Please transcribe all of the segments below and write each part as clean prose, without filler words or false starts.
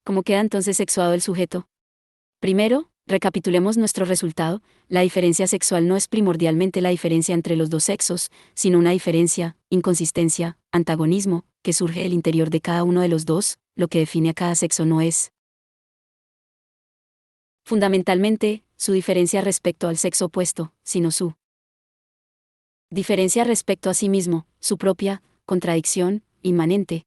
¿Cómo queda entonces sexuado el sujeto? Primero, recapitulemos nuestro resultado. La diferencia sexual no es primordialmente la diferencia entre los dos sexos, sino una diferencia, inconsistencia, antagonismo, que surge del interior de cada uno de los dos. Lo que define a cada sexo no es, fundamentalmente, su diferencia respecto al sexo opuesto, sino su diferencia respecto a sí mismo, su propia contradicción inmanente.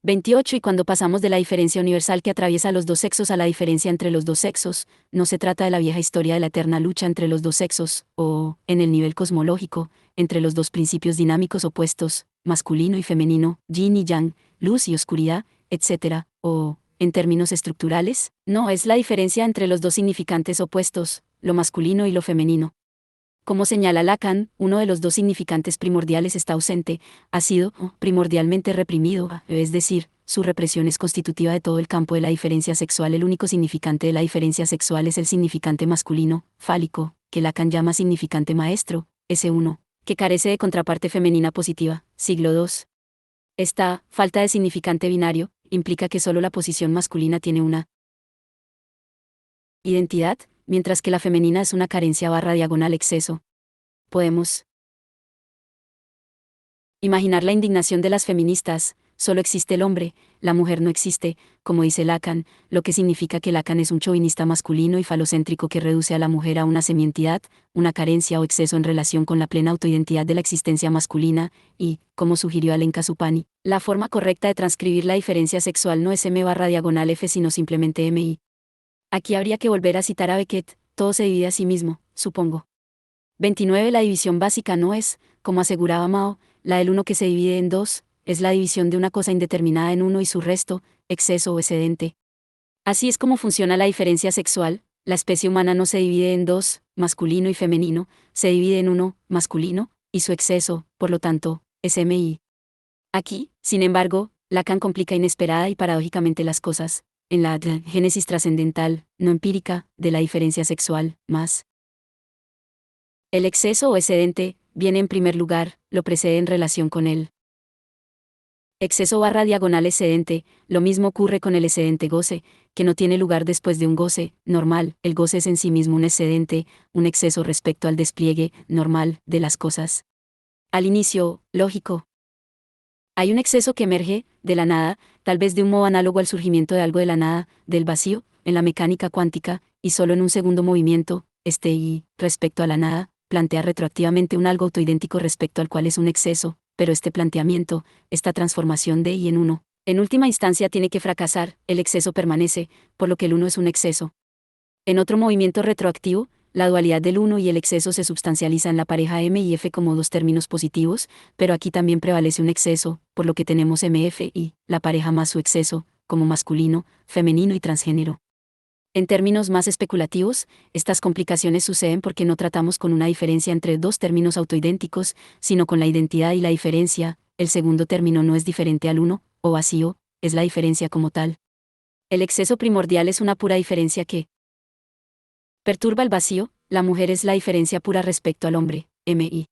28. Y cuando pasamos de la diferencia universal que atraviesa los dos sexos a la diferencia entre los dos sexos, no se trata de la vieja historia de la eterna lucha entre los dos sexos, o, en el nivel cosmológico, entre los dos principios dinámicos opuestos, masculino y femenino, yin y yang, luz y oscuridad, etc., o, en términos estructurales, no es la diferencia entre los dos significantes opuestos, lo masculino y lo femenino. Como señala Lacan, uno de los dos significantes primordiales está ausente, ha sido primordialmente reprimido, es decir, su represión es constitutiva de todo el campo de la diferencia sexual. El único significante de la diferencia sexual es el significante masculino, fálico, que Lacan llama significante maestro, S1, que carece de contraparte femenina positiva, siglo II. Esta falta de significante binario implica que solo la posición masculina tiene una identidad, mientras que la femenina es una carencia / diagonal exceso. Podemos imaginar la indignación de las feministas: solo existe el hombre, la mujer no existe, como dice Lacan, lo que significa que Lacan es un chauvinista masculino y falocéntrico que reduce a la mujer a una semientidad, una carencia o exceso en relación con la plena autoidentidad de la existencia masculina, y, como sugirió Alenka Zupani, la forma correcta de transcribir la diferencia sexual no es M / diagonal F sino simplemente MI. Aquí habría que volver a citar a Beckett: todo se divide a sí mismo, supongo. 29. La división básica no es, como aseguraba Mao, la del uno que se divide en dos, es la división de una cosa indeterminada en uno y su resto, exceso o excedente. Así es como funciona la diferencia sexual. La especie humana no se divide en dos, masculino y femenino, se divide en uno, masculino, y su exceso, por lo tanto, es MI. Aquí, sin embargo, Lacan complica inesperada y paradójicamente las cosas, en la génesis trascendental, no empírica, de la diferencia sexual, más. El exceso o excedente viene en primer lugar, lo precede en relación con él. Exceso / diagonal excedente, lo mismo ocurre con el excedente goce, que no tiene lugar después de un goce normal. El goce es en sí mismo un excedente, un exceso respecto al despliegue normal de las cosas. Al inicio, lógico. Hay un exceso que emerge de la nada, tal vez de un modo análogo al surgimiento de algo de la nada, del vacío, en la mecánica cuántica, y solo en un segundo movimiento, y, respecto a la nada, plantea retroactivamente un algo autoidéntico respecto al cual es un exceso, pero este planteamiento, esta transformación de y en uno, en última instancia tiene que fracasar, el exceso permanece, por lo que el uno es un exceso. En otro movimiento retroactivo, la dualidad del uno y el exceso se substancializa en la pareja M y F como dos términos positivos, pero aquí también prevalece un exceso, por lo que tenemos MF y la pareja más su exceso, como masculino, femenino y transgénero. En términos más especulativos, estas complicaciones suceden porque no tratamos con una diferencia entre dos términos autoidénticos, sino con la identidad y la diferencia. El segundo término no es diferente al uno, o vacío, es la diferencia como tal. El exceso primordial es una pura diferencia que perturba el vacío. La mujer es la diferencia pura respecto al hombre, MI.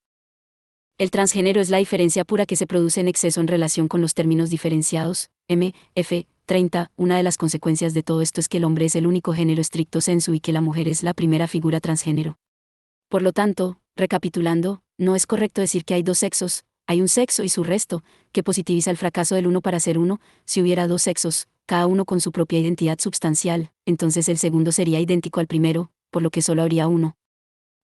El transgénero es la diferencia pura que se produce en exceso en relación con los términos diferenciados, M, F. 30. Una de las consecuencias de todo esto es que el hombre es el único género stricto sensu y que la mujer es la primera figura transgénero. Por lo tanto, recapitulando, no es correcto decir que hay dos sexos, hay un sexo y su resto, que positiviza el fracaso del uno para ser uno. Si hubiera dos sexos, cada uno con su propia identidad substancial, entonces el segundo sería idéntico al primero, por lo que solo habría uno.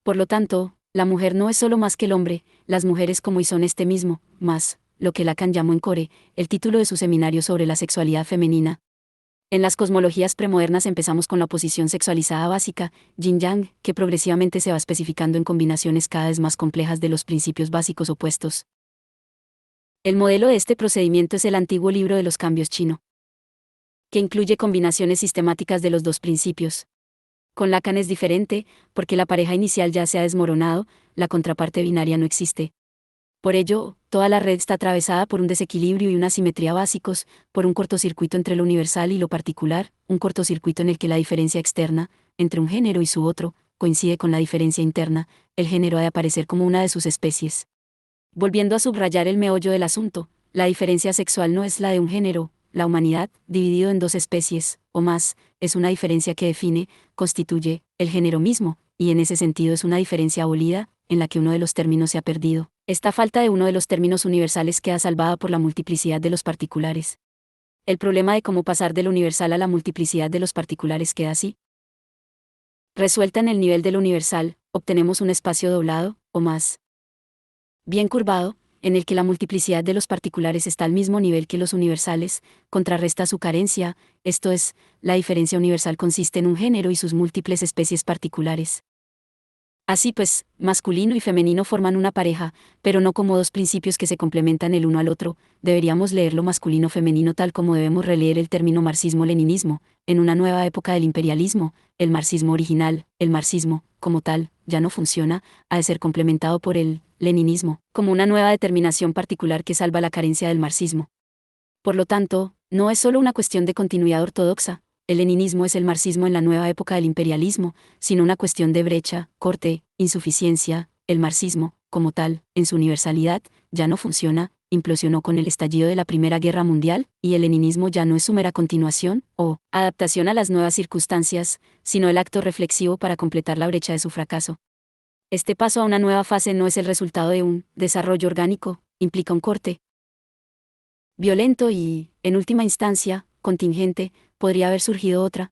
Por lo tanto, la mujer no es solo más que el hombre, las mujeres como y son este mismo, más, lo que Lacan llamó en Core, el título de su seminario sobre la sexualidad femenina. En las cosmologías premodernas empezamos con la oposición sexualizada básica, yin-yang, que progresivamente se va especificando en combinaciones cada vez más complejas de los principios básicos opuestos. El modelo de este procedimiento es el antiguo libro de los cambios chino, que incluye combinaciones sistemáticas de los dos principios. Con Lacan es diferente, porque la pareja inicial ya se ha desmoronado, la contraparte binaria no existe. Por ello, toda la red está atravesada por un desequilibrio y una asimetría básicos, por un cortocircuito entre lo universal y lo particular, un cortocircuito en el que la diferencia externa, entre un género y su otro, coincide con la diferencia interna. El género ha de aparecer como una de sus especies. Volviendo a subrayar el meollo del asunto, la diferencia sexual no es la de un género, la humanidad, dividido en dos especies, o más, es una diferencia que define, constituye, el género mismo, y en ese sentido es una diferencia abolida, en la que uno de los términos se ha perdido. Esta falta de uno de los términos universales queda salvada por la multiplicidad de los particulares. El problema de cómo pasar del universal a la multiplicidad de los particulares queda así. Resuelta en el nivel del universal, obtenemos un espacio doblado, o más bien curvado, en el que la multiplicidad de los particulares está al mismo nivel que los universales, contrarresta su carencia, esto es, la diferencia universal consiste en un género y sus múltiples especies particulares. Así pues, masculino y femenino forman una pareja, pero no como dos principios que se complementan el uno al otro. Deberíamos leerlo masculino-femenino tal como debemos releer el término marxismo-leninismo. En una nueva época del imperialismo, el marxismo original, el marxismo, como tal, ya no funciona, ha de ser complementado por el leninismo, como una nueva determinación particular que salva la carencia del marxismo. Por lo tanto, no es solo una cuestión de continuidad ortodoxa, el leninismo es el marxismo en la nueva época del imperialismo, sino una cuestión de brecha, corte, insuficiencia. El marxismo, como tal, en su universalidad, ya no funciona, implosionó con el estallido de la Primera Guerra Mundial, y el leninismo ya no es su mera continuación, o adaptación a las nuevas circunstancias, sino el acto reflexivo para completar la brecha de su fracaso. Este paso a una nueva fase no es el resultado de un desarrollo orgánico, implica un corte violento y, en última instancia, contingente. Podría haber surgido otra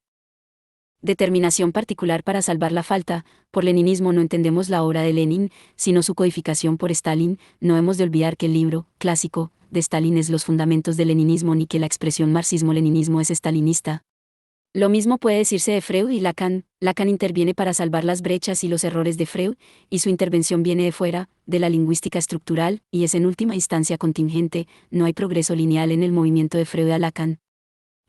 determinación particular para salvar la falta. Por leninismo no entendemos la obra de Lenin, sino su codificación por Stalin. No hemos de olvidar que el libro clásico de Stalin es Los fundamentos del leninismo, ni que la expresión marxismo-leninismo es stalinista. Lo mismo puede decirse de Freud y Lacan. Lacan interviene para salvar las brechas y los errores de Freud, y su intervención viene de fuera, de la lingüística estructural, y es en última instancia contingente. No hay progreso lineal en el movimiento de Freud a Lacan.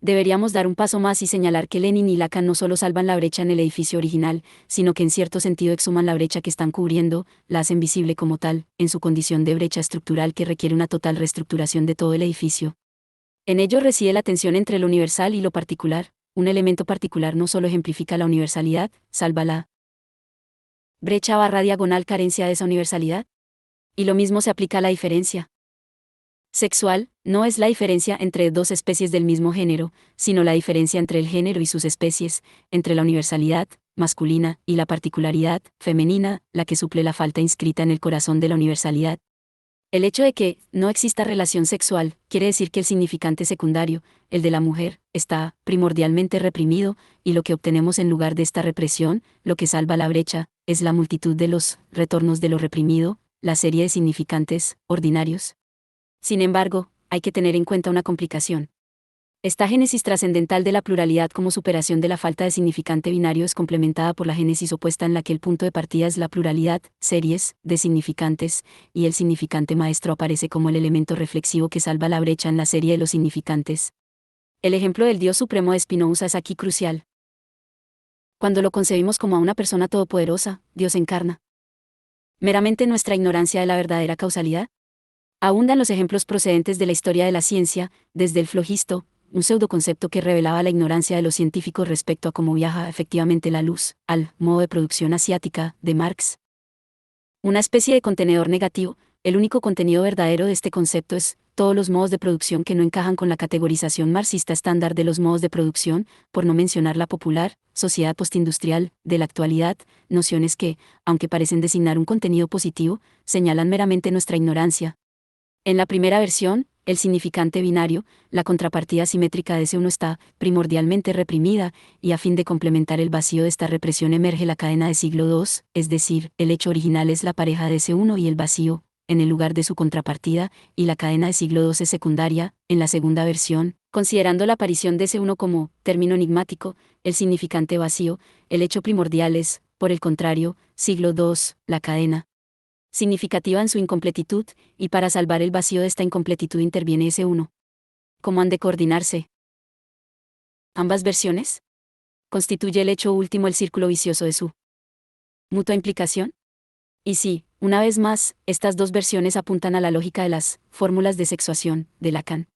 Deberíamos dar un paso más y señalar que Lenin y Lacan no solo salvan la brecha en el edificio original, sino que en cierto sentido exhuman la brecha que están cubriendo, la hacen visible como tal, en su condición de brecha estructural que requiere una total reestructuración de todo el edificio. En ello reside la tensión entre lo universal y lo particular. Un elemento particular no solo ejemplifica la universalidad, salva la brecha barra diagonal carencia de esa universalidad. Y lo mismo se aplica a la diferencia sexual. No es la diferencia entre dos especies del mismo género, sino la diferencia entre el género y sus especies, entre la universalidad masculina y la particularidad femenina, la que suple la falta inscrita en el corazón de la universalidad. El hecho de que no exista relación sexual quiere decir que el significante secundario, el de la mujer, está primordialmente reprimido, y lo que obtenemos en lugar de esta represión, lo que salva la brecha, es la multitud de los retornos de lo reprimido, la serie de significantes ordinarios. Sin embargo, hay que tener en cuenta una complicación. Esta génesis trascendental de la pluralidad como superación de la falta de significante binario es complementada por la génesis opuesta en la que el punto de partida es la pluralidad, series, de significantes, y el significante maestro aparece como el elemento reflexivo que salva la brecha en la serie de los significantes. El ejemplo del Dios Supremo de Spinoza es aquí crucial. Cuando lo concebimos como a una persona todopoderosa, Dios encarna meramente nuestra ignorancia de la verdadera causalidad. Abundan los ejemplos procedentes de la historia de la ciencia, desde el flogisto, un pseudoconcepto que revelaba la ignorancia de los científicos respecto a cómo viaja efectivamente la luz, al modo de producción asiática, de Marx. Una especie de contenedor negativo. El único contenido verdadero de este concepto es todos los modos de producción que no encajan con la categorización marxista estándar de los modos de producción, por no mencionar la popular, sociedad postindustrial, de la actualidad, nociones que, aunque parecen designar un contenido positivo, señalan meramente nuestra ignorancia. En la primera versión, el significante binario, la contrapartida simétrica de ese uno está primordialmente reprimida, y a fin de complementar el vacío de esta represión emerge la cadena de siglo II, es decir, el hecho original es la pareja de ese uno y el vacío, en el lugar de su contrapartida, y la cadena de siglo II es secundaria. En la segunda versión, considerando la aparición de ese uno como término enigmático, el significante vacío, el hecho primordial es, por el contrario, siglo II, la cadena significativa en su incompletitud, y para salvar el vacío de esta incompletitud interviene ese uno. ¿Cómo han de coordinarse ambas versiones? ¿Constituye el hecho último el círculo vicioso de su mutua implicación? Y sí, una vez más, estas dos versiones apuntan a la lógica de las fórmulas de sexuación de Lacan.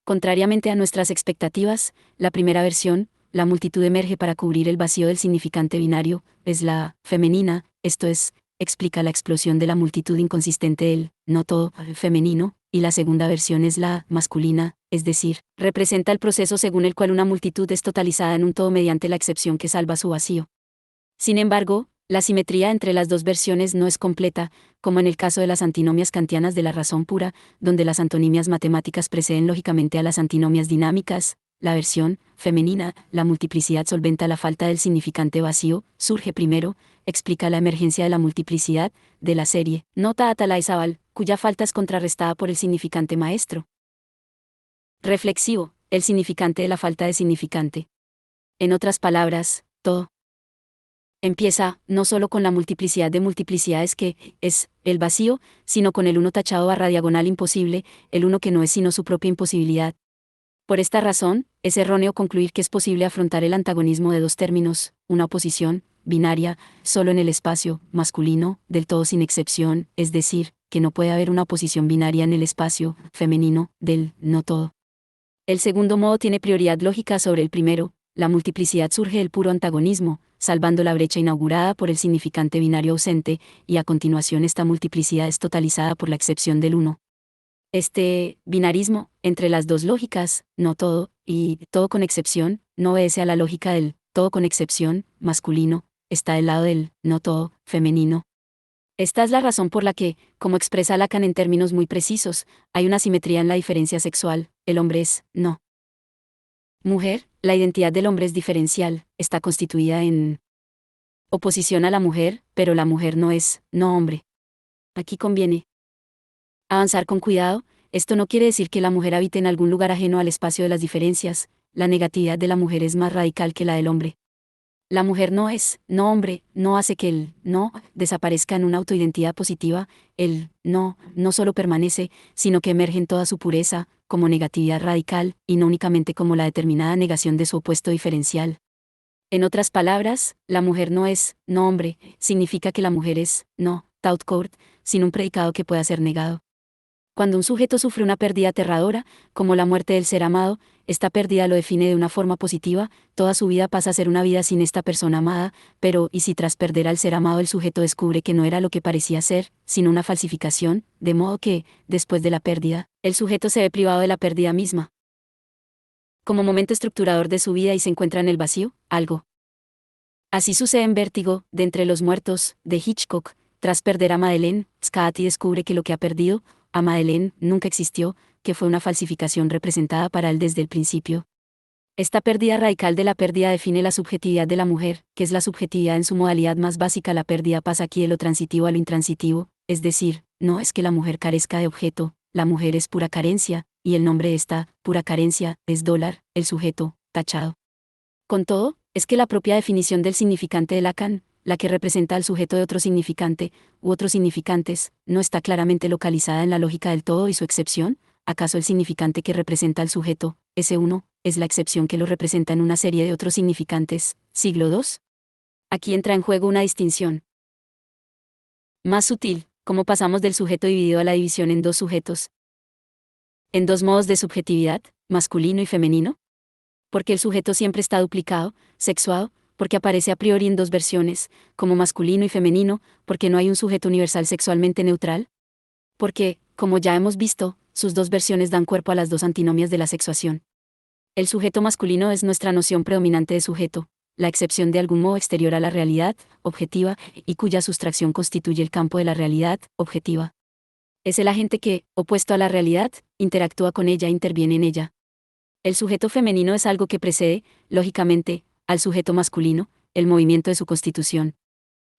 Contrariamente a nuestras expectativas, la primera versión, la multitud emerge para cubrir el vacío del significante binario, es la femenina, esto es, explica la explosión de la multitud inconsistente del no todo femenino, y la segunda versión es la masculina, es decir, representa el proceso según el cual una multitud es totalizada en un todo mediante la excepción que salva su vacío. Sin embargo, la simetría entre las dos versiones no es completa, como en el caso de las antinomias kantianas de la razón pura, donde las antonimias matemáticas preceden lógicamente a las antinomias dinámicas. La versión femenina, la multiplicidad solventa la falta del significante vacío, surge primero, explica la emergencia de la multiplicidad, de la serie, nota Atalay-Zabal, cuya falta es contrarrestada por el significante maestro. Reflexivo, el significante de la falta de significante. En otras palabras, todo empieza, no solo con la multiplicidad de multiplicidades que es el vacío, sino con el uno tachado barra diagonal imposible, el uno que no es sino su propia imposibilidad. Por esta razón, es erróneo concluir que es posible afrontar el antagonismo de dos términos, una oposición, binaria, solo en el espacio, masculino, del todo sin excepción, es decir, que no puede haber una oposición binaria en el espacio, femenino, del no todo. El segundo modo tiene prioridad lógica sobre el primero, la multiplicidad surge del puro antagonismo, salvando la brecha inaugurada por el significante binario ausente, y a continuación esta multiplicidad es totalizada por la excepción del uno. Este binarismo, entre las dos lógicas, no todo, y todo con excepción, no obedece a la lógica del todo con excepción, masculino, está del lado del no todo, femenino. Esta es la razón por la que, como expresa Lacan en términos muy precisos, hay una simetría en la diferencia sexual, el hombre es no mujer, la identidad del hombre es diferencial, está constituida en oposición a la mujer, pero la mujer no es no hombre. Aquí conviene avanzar con cuidado. Esto no quiere decir que la mujer habite en algún lugar ajeno al espacio de las diferencias, la negatividad de la mujer es más radical que la del hombre. La mujer no es, no hombre, no hace que el no desaparezca en una autoidentidad positiva, el no solo permanece, sino que emerge en toda su pureza, como negatividad radical, y no únicamente como la determinada negación de su opuesto diferencial. En otras palabras, la mujer no es, no hombre, significa que la mujer es, no, tout court, sin un predicado que pueda ser negado. Cuando un sujeto sufre una pérdida aterradora, como la muerte del ser amado, esta pérdida lo define de una forma positiva, toda su vida pasa a ser una vida sin esta persona amada, pero ¿y si tras perder al ser amado el sujeto descubre que no era lo que parecía ser, sino una falsificación, de modo que, después de la pérdida, el sujeto se ve privado de la pérdida misma? Como momento estructurador de su vida y se encuentra en el vacío, algo. Así sucede en Vértigo, de Entre los Muertos, de Hitchcock. Tras perder a Madeleine, Scotty descubre que lo que ha perdido, a Madeleine, nunca existió, que fue una falsificación representada para él desde el principio. Esta pérdida radical de la pérdida define la subjetividad de la mujer, que es la subjetividad en su modalidad más básica. La pérdida pasa aquí de lo transitivo a lo intransitivo, es decir, no es que la mujer carezca de objeto, la mujer es pura carencia, y el nombre de esta pura carencia es dólar, el sujeto, tachado. Con todo, es que la propia definición del significante de Lacan, la que representa al sujeto de otro significante, u otros significantes, no está claramente localizada en la lógica del todo y su excepción. ¿Acaso el significante que representa al sujeto, ese uno, es la excepción que lo representa en una serie de otros significantes? Siglo II. Aquí entra en juego una distinción más sutil, como pasamos del sujeto dividido a la división en dos sujetos, en dos modos de subjetividad, masculino y femenino. Porque el sujeto siempre está duplicado, sexuado, porque aparece a priori en dos versiones, como masculino y femenino, porque no hay un sujeto universal sexualmente neutral. Porque, como ya hemos visto, sus dos versiones dan cuerpo a las dos antinomias de la sexuación. El sujeto masculino es nuestra noción predominante de sujeto, la excepción de algún modo exterior a la realidad, objetiva, y cuya sustracción constituye el campo de la realidad, objetiva. Es el agente que, opuesto a la realidad, interactúa con ella e interviene en ella. El sujeto femenino es algo que precede, lógicamente, al sujeto masculino, el movimiento de su constitución.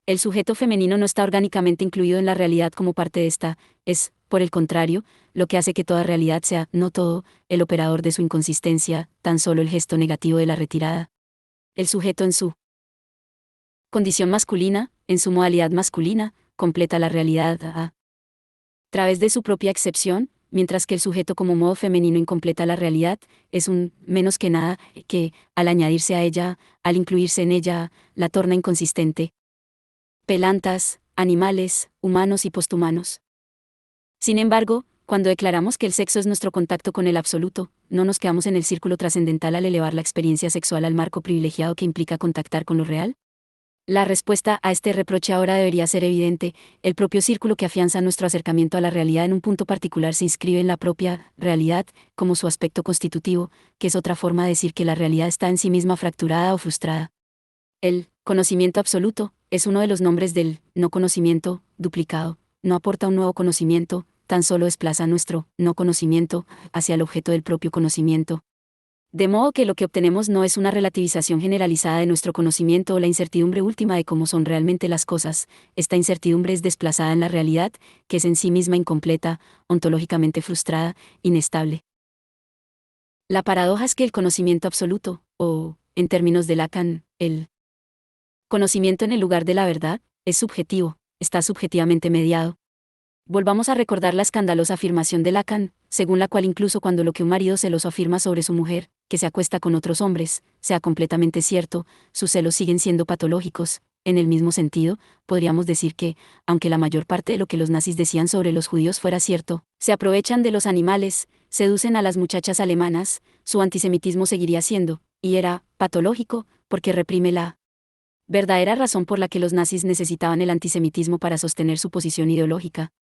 El sujeto femenino no está orgánicamente incluido en la realidad como parte de esta, es, por el contrario, lo que hace que toda realidad sea, no todo, el operador de su inconsistencia, tan solo el gesto negativo de la retirada. El sujeto en su condición masculina, en su modalidad masculina, completa la realidad a través de su propia excepción, mientras que el sujeto como modo femenino incompleta la realidad, es un menos que nada, que, al añadirse a ella, al incluirse en ella, la torna inconsistente. Pelantas, animales, humanos y posthumanos. Sin embargo, cuando declaramos que el sexo es nuestro contacto con el absoluto, no nos quedamos en el círculo trascendental al elevar la experiencia sexual al marco privilegiado que implica contactar con lo real. La respuesta a este reproche ahora debería ser evidente: el propio círculo que afianza nuestro acercamiento a la realidad en un punto particular se inscribe en la propia realidad, como su aspecto constitutivo, que es otra forma de decir que la realidad está en sí misma fracturada o frustrada. El conocimiento absoluto es uno de los nombres del no conocimiento duplicado. No aporta un nuevo conocimiento, tan solo desplaza nuestro no conocimiento hacia el objeto del propio conocimiento. De modo que lo que obtenemos no es una relativización generalizada de nuestro conocimiento o la incertidumbre última de cómo son realmente las cosas. Esta incertidumbre es desplazada en la realidad, que es en sí misma incompleta, ontológicamente frustrada, inestable. La paradoja es que el conocimiento absoluto, o, en términos de Lacan, el conocimiento en el lugar de la verdad, es subjetivo, está subjetivamente mediado. Volvamos a recordar la escandalosa afirmación de Lacan, según la cual incluso cuando lo que un marido celoso afirma sobre su mujer, que se acuesta con otros hombres, sea completamente cierto, sus celos siguen siendo patológicos. En el mismo sentido, podríamos decir que, aunque la mayor parte de lo que los nazis decían sobre los judíos fuera cierto, se aprovechan de los animales, seducen a las muchachas alemanas, su antisemitismo seguiría siendo, y era, patológico, porque reprime la verdadera razón por la que los nazis necesitaban el antisemitismo para sostener su posición ideológica.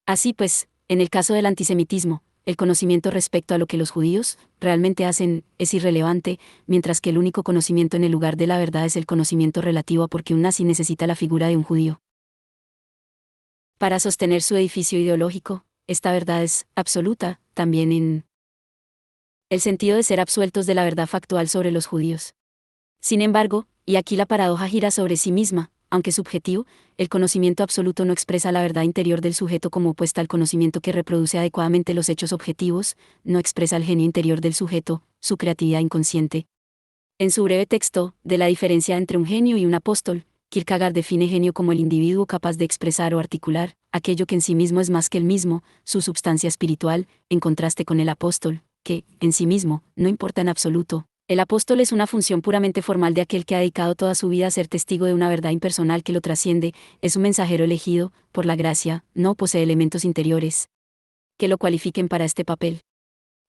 Así pues, en el caso del antisemitismo, el conocimiento respecto a lo que los judíos realmente hacen es irrelevante, mientras que el único conocimiento en el lugar de la verdad es el conocimiento relativo a por qué un nazi necesita la figura de un judío para sostener su edificio ideológico. Esta verdad es absoluta, también en el sentido de ser absueltos de la verdad factual sobre los judíos. Sin embargo, y aquí la paradoja gira sobre sí misma, aunque subjetivo, el conocimiento absoluto no expresa la verdad interior del sujeto como opuesta al conocimiento que reproduce adecuadamente los hechos objetivos, no expresa el genio interior del sujeto, su creatividad inconsciente. En su breve texto, de la diferencia entre un genio y un apóstol, Kierkegaard define genio como el individuo capaz de expresar o articular aquello que en sí mismo es más que el mismo, su substancia espiritual, en contraste con el apóstol, que, en sí mismo, no importa en absoluto. El apóstol es una función puramente formal de aquel que ha dedicado toda su vida a ser testigo de una verdad impersonal que lo trasciende, es un mensajero elegido, por la gracia, no posee elementos interiores que lo cualifiquen para este papel.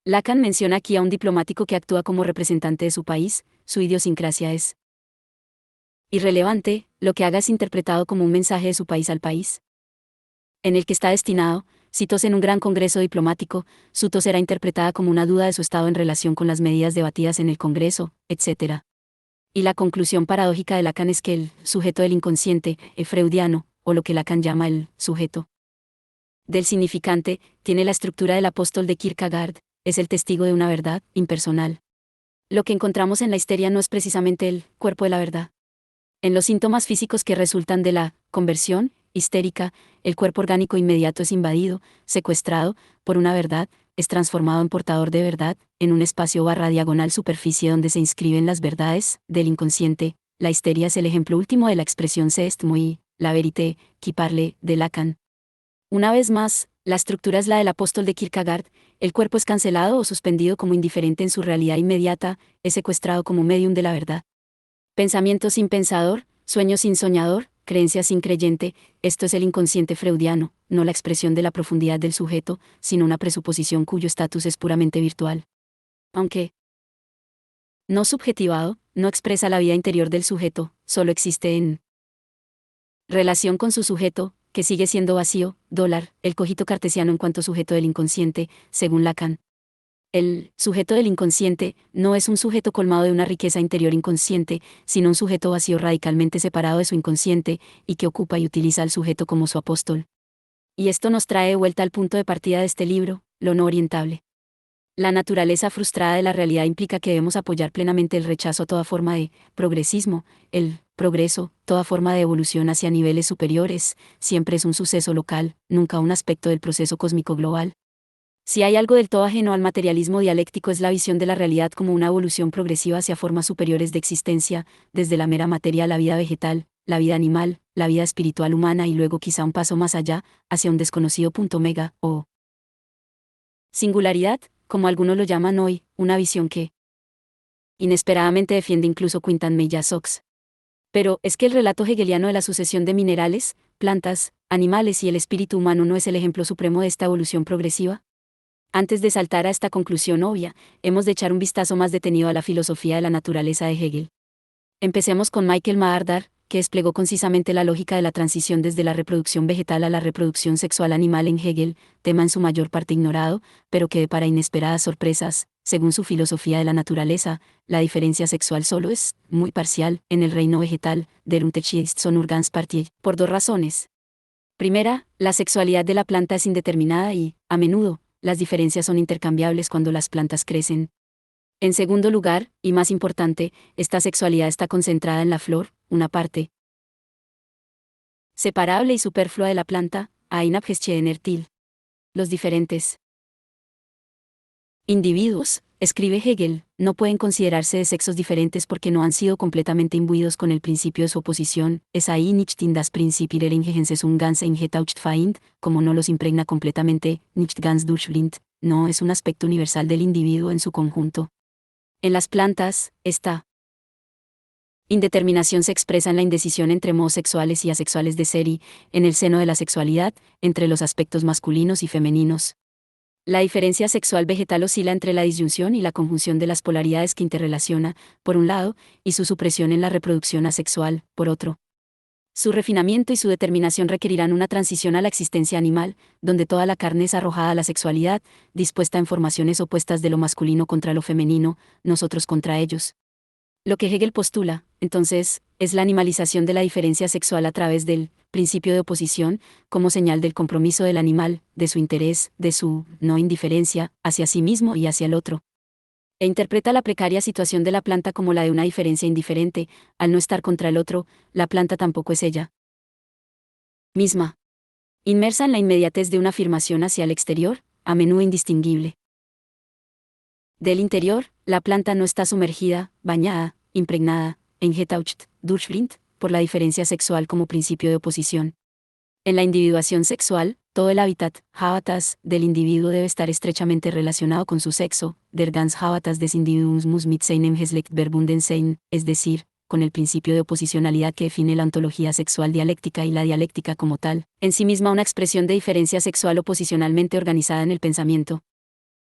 Lacan menciona aquí a un diplomático que actúa como representante de su país, su idiosincrasia es irrelevante, lo que haga es interpretado como un mensaje de su país al país en el que está destinado. Si tos en un gran congreso diplomático, su tos será interpretada como una duda de su estado en relación con las medidas debatidas en el Congreso, etc. Y la conclusión paradójica de Lacan es que el sujeto del inconsciente, el freudiano, o lo que Lacan llama el sujeto del significante, tiene la estructura del apóstol de Kierkegaard, es el testigo de una verdad impersonal. Lo que encontramos en la histeria no es precisamente el cuerpo de la verdad. En los síntomas físicos que resultan de la conversión histérica, el cuerpo orgánico inmediato es invadido, secuestrado, por una verdad, es transformado en portador de verdad, en un espacio barra diagonal superficie donde se inscriben las verdades del inconsciente. La histeria es el ejemplo último de la expresión c'est moi, la vérité, qui parle, de Lacan. Una vez más, la estructura es la del apóstol de Kierkegaard: el cuerpo es cancelado o suspendido como indiferente en su realidad inmediata, es secuestrado como medium de la verdad. Pensamiento sin pensador, sueño sin soñador, creencia sin creyente, esto es el inconsciente freudiano, no la expresión de la profundidad del sujeto, sino una presuposición cuyo estatus es puramente virtual. Aunque no subjetivado, no expresa la vida interior del sujeto, solo existe en relación con su sujeto, que sigue siendo vacío, el cogito cartesiano en cuanto sujeto del inconsciente, según Lacan. El sujeto del inconsciente no es un sujeto colmado de una riqueza interior inconsciente, sino un sujeto vacío radicalmente separado de su inconsciente, y que ocupa y utiliza al sujeto como su apóstol. Y esto nos trae de vuelta al punto de partida de este libro, lo no orientable. La naturaleza frustrada de la realidad implica que debemos apoyar plenamente el rechazo a toda forma de progresismo. El progreso, toda forma de evolución hacia niveles superiores, siempre es un suceso local, nunca un aspecto del proceso cósmico global. Si hay algo del todo ajeno al materialismo dialéctico es la visión de la realidad como una evolución progresiva hacia formas superiores de existencia, desde la mera materia a la vida vegetal, la vida animal, la vida espiritual humana y luego quizá un paso más allá, hacia un desconocido punto mega, o singularidad, como algunos lo llaman hoy, una visión que inesperadamente defiende incluso Quintan Meya Sox. Pero, ¿es que el relato hegeliano de la sucesión de minerales, plantas, animales y el espíritu humano no es el ejemplo supremo de esta evolución progresiva? Antes de saltar a esta conclusión obvia, hemos de echar un vistazo más detenido a la filosofía de la naturaleza de Hegel. Empecemos con Michael Maardar, que desplegó concisamente la lógica de la transición desde la reproducción vegetal a la reproducción sexual animal en Hegel, tema en su mayor parte ignorado, pero que depara inesperadas sorpresas. Según su filosofía de la naturaleza, la diferencia sexual solo es muy parcial en el reino vegetal, der Unterschied ist so nur ganz partiell, por dos razones. Primera, la sexualidad de la planta es indeterminada y, a menudo, las diferencias son intercambiables cuando las plantas crecen. En segundo lugar, y más importante, esta sexualidad está concentrada en la flor, una parte separable y superflua de la planta, Einabgeschieden. Los diferentes individuos, escribe Hegel, no pueden considerarse de sexos diferentes porque no han sido completamente imbuidos con el principio de su oposición, es ahí nicht in das Prinzip ihrer Ingehensetzung ganz eingetaucht feind, como no los impregna completamente, nicht ganz durchblind, no es un aspecto universal del individuo en su conjunto. En las plantas, esta indeterminación se expresa en la indecisión entre modos sexuales y asexuales de ser y, en el seno de la sexualidad, entre los aspectos masculinos y femeninos. La diferencia sexual vegetal oscila entre la disyunción y la conjunción de las polaridades que interrelaciona, por un lado, y su supresión en la reproducción asexual, por otro. Su refinamiento y su determinación requerirán una transición a la existencia animal, donde toda la carne es arrojada a la sexualidad, dispuesta en formaciones opuestas de lo masculino contra lo femenino, nosotros contra ellos. Lo que Hegel postula, entonces, es la animalización de la diferencia sexual a través del principio de oposición, como señal del compromiso del animal, de su interés, de su no indiferencia, hacia sí mismo y hacia el otro. E interpreta la precaria situación de la planta como la de una diferencia indiferente, al no estar contra el otro, la planta tampoco es ella misma. Inmersa en la inmediatez de una afirmación hacia el exterior, a menudo indistinguible. Del interior, la planta no está sumergida, bañada, impregnada, eingetaucht, durchblind, por la diferencia sexual como principio de oposición. En la individuación sexual, todo el hábitat, Habitus, del individuo debe estar estrechamente relacionado con su sexo, der ganz Habitus des Individuums muss mit seinem Geschlecht verbunden sein, es decir, con el principio de oposicionalidad que define la ontología sexual dialéctica y la dialéctica como tal, en sí misma una expresión de diferencia sexual oposicionalmente organizada en el pensamiento.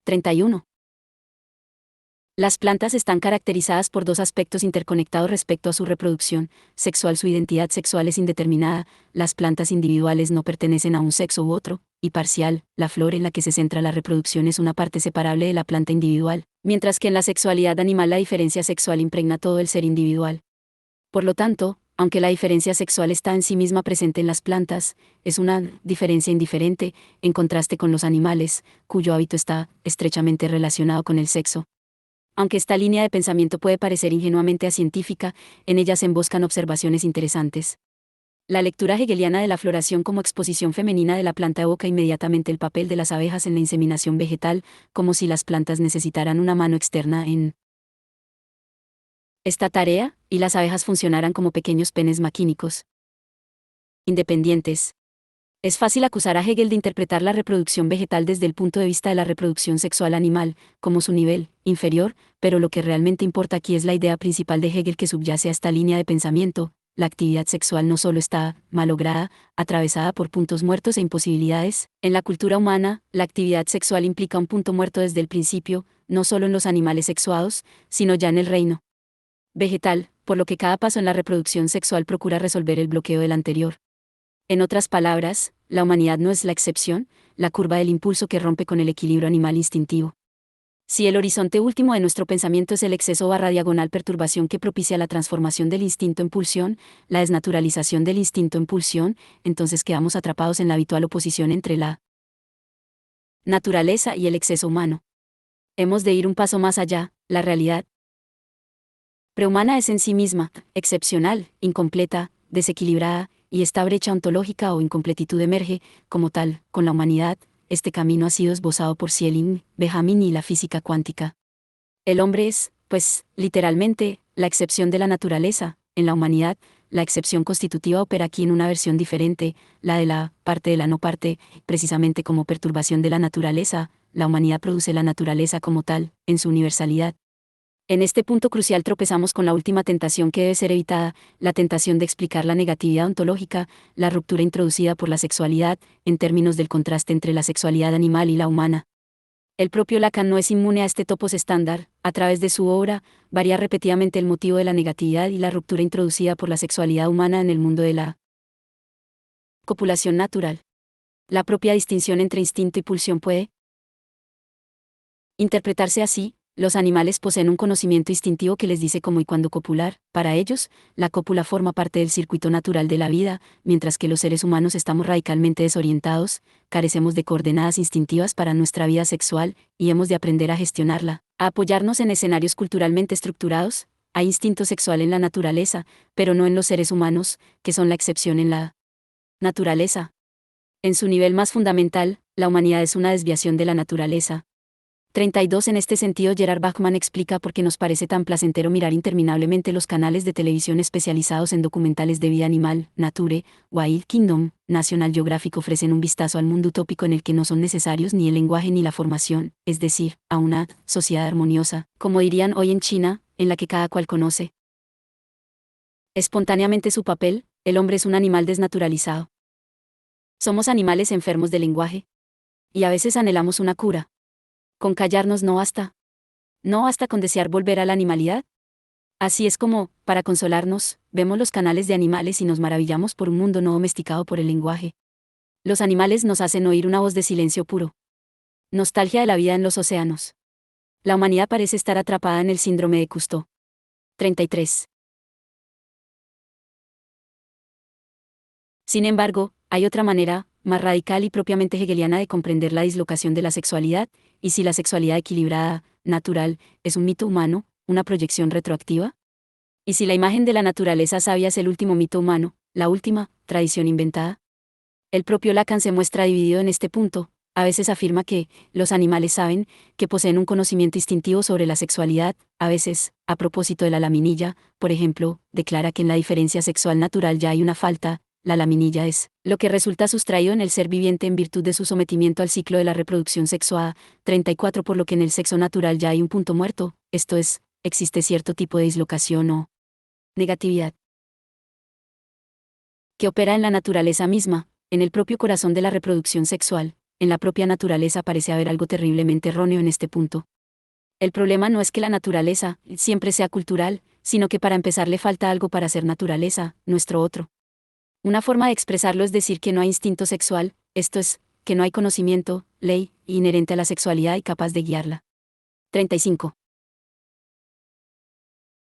31. Las plantas están caracterizadas por dos aspectos interconectados respecto a su reproducción sexual. Su identidad sexual es indeterminada, las plantas individuales no pertenecen a un sexo u otro, y parcial, la flor en la que se centra la reproducción es una parte separable de la planta individual, mientras que en la sexualidad animal la diferencia sexual impregna todo el ser individual. Por lo tanto, aunque la diferencia sexual está en sí misma presente en las plantas, es una diferencia indiferente, en contraste con los animales, cuyo hábito está estrechamente relacionado con el sexo. Aunque esta línea de pensamiento puede parecer ingenuamente acientífica, en ella se emboscan observaciones interesantes. La lectura hegeliana de la floración como exposición femenina de la planta evoca inmediatamente el papel de las abejas en la inseminación vegetal, como si las plantas necesitaran una mano externa en esta tarea, y las abejas funcionaran como pequeños penes maquínicos independientes. Es fácil acusar a Hegel de interpretar la reproducción vegetal desde el punto de vista de la reproducción sexual animal, como su nivel inferior, pero lo que realmente importa aquí es la idea principal de Hegel que subyace a esta línea de pensamiento. La actividad sexual no solo está malograda, atravesada por puntos muertos e imposibilidades. En la cultura humana, la actividad sexual implica un punto muerto desde el principio, no solo en los animales sexuados, sino ya en el reino vegetal, por lo que cada paso en la reproducción sexual procura resolver el bloqueo del anterior. En otras palabras, la humanidad no es la excepción, la curva del impulso que rompe con el equilibrio animal instintivo. Si el horizonte último de nuestro pensamiento es el exceso / diagonal perturbación que propicia la transformación del instinto en pulsión, la desnaturalización del instinto en pulsión, entonces quedamos atrapados en la habitual oposición entre la naturaleza y el exceso humano. Hemos de ir un paso más allá, la realidad prehumana es en sí misma, excepcional, incompleta, desequilibrada, y esta brecha ontológica o incompletitud emerge, como tal, con la humanidad. Este camino ha sido esbozado por Schelling, Benjamin y la física cuántica. El hombre es, pues, literalmente, la excepción de la naturaleza. En la humanidad, la excepción constitutiva opera aquí en una versión diferente, la de la parte de la no parte, precisamente como perturbación de la naturaleza. La humanidad produce la naturaleza como tal, en su universalidad. En este punto crucial tropezamos con la última tentación que debe ser evitada, la tentación de explicar la negatividad ontológica, la ruptura introducida por la sexualidad, en términos del contraste entre la sexualidad animal y la humana. El propio Lacan no es inmune a este topos estándar. A través de su obra, varía repetidamente el motivo de la negatividad y la ruptura introducida por la sexualidad humana en el mundo de la copulación natural. La propia distinción entre instinto y pulsión puede interpretarse así: los animales poseen un conocimiento instintivo que les dice cómo y cuándo copular. Para ellos, la cópula forma parte del circuito natural de la vida, mientras que los seres humanos estamos radicalmente desorientados, carecemos de coordenadas instintivas para nuestra vida sexual, y hemos de aprender a gestionarla, a apoyarnos en escenarios culturalmente estructurados. Hay instinto sexual en la naturaleza, pero no en los seres humanos, que son la excepción en la naturaleza. En su nivel más fundamental, la humanidad es una desviación de la naturaleza. 32. En este sentido, Gerard Bachman explica por qué nos parece tan placentero mirar interminablemente los canales de televisión especializados en documentales de vida animal. Nature, Wild Kingdom, National Geographic ofrecen un vistazo al mundo utópico en el que no son necesarios ni el lenguaje ni la formación, es decir, a una sociedad armoniosa, como dirían hoy en China, en la que cada cual conoce espontáneamente su papel. El hombre es un animal desnaturalizado. Somos animales enfermos de lenguaje. Y a veces anhelamos una cura. Con callarnos no basta. No basta con desear volver a la animalidad. Así es como, para consolarnos, vemos los canales de animales y nos maravillamos por un mundo no domesticado por el lenguaje. Los animales nos hacen oír una voz de silencio puro. Nostalgia de la vida en los océanos. La humanidad parece estar atrapada en el síndrome de Cousteau. 33. Sin embargo, hay otra manera, más radical y propiamente hegeliana de comprender la dislocación de la sexualidad, y si la sexualidad equilibrada, natural, es un mito humano, una proyección retroactiva. Y si la imagen de la naturaleza sabia es el último mito humano, la última tradición inventada. El propio Lacan se muestra dividido en este punto. A veces afirma que los animales saben, que poseen un conocimiento instintivo sobre la sexualidad. A veces, a propósito de la laminilla, por ejemplo, declara que en la diferencia sexual natural ya hay una falta. La laminilla es lo que resulta sustraído en el ser viviente en virtud de su sometimiento al ciclo de la reproducción sexuada. 34. Por lo que en el sexo natural ya hay un punto muerto, esto es, existe cierto tipo de dislocación o negatividad que opera en la naturaleza misma, en el propio corazón de la reproducción sexual. En la propia naturaleza parece haber algo terriblemente erróneo en este punto. El problema no es que la naturaleza siempre sea cultural, sino que para empezar le falta algo para ser naturaleza, nuestro otro. Una forma de expresarlo es decir que no hay instinto sexual, esto es, que no hay conocimiento, ley, inherente a la sexualidad y capaz de guiarla. 35.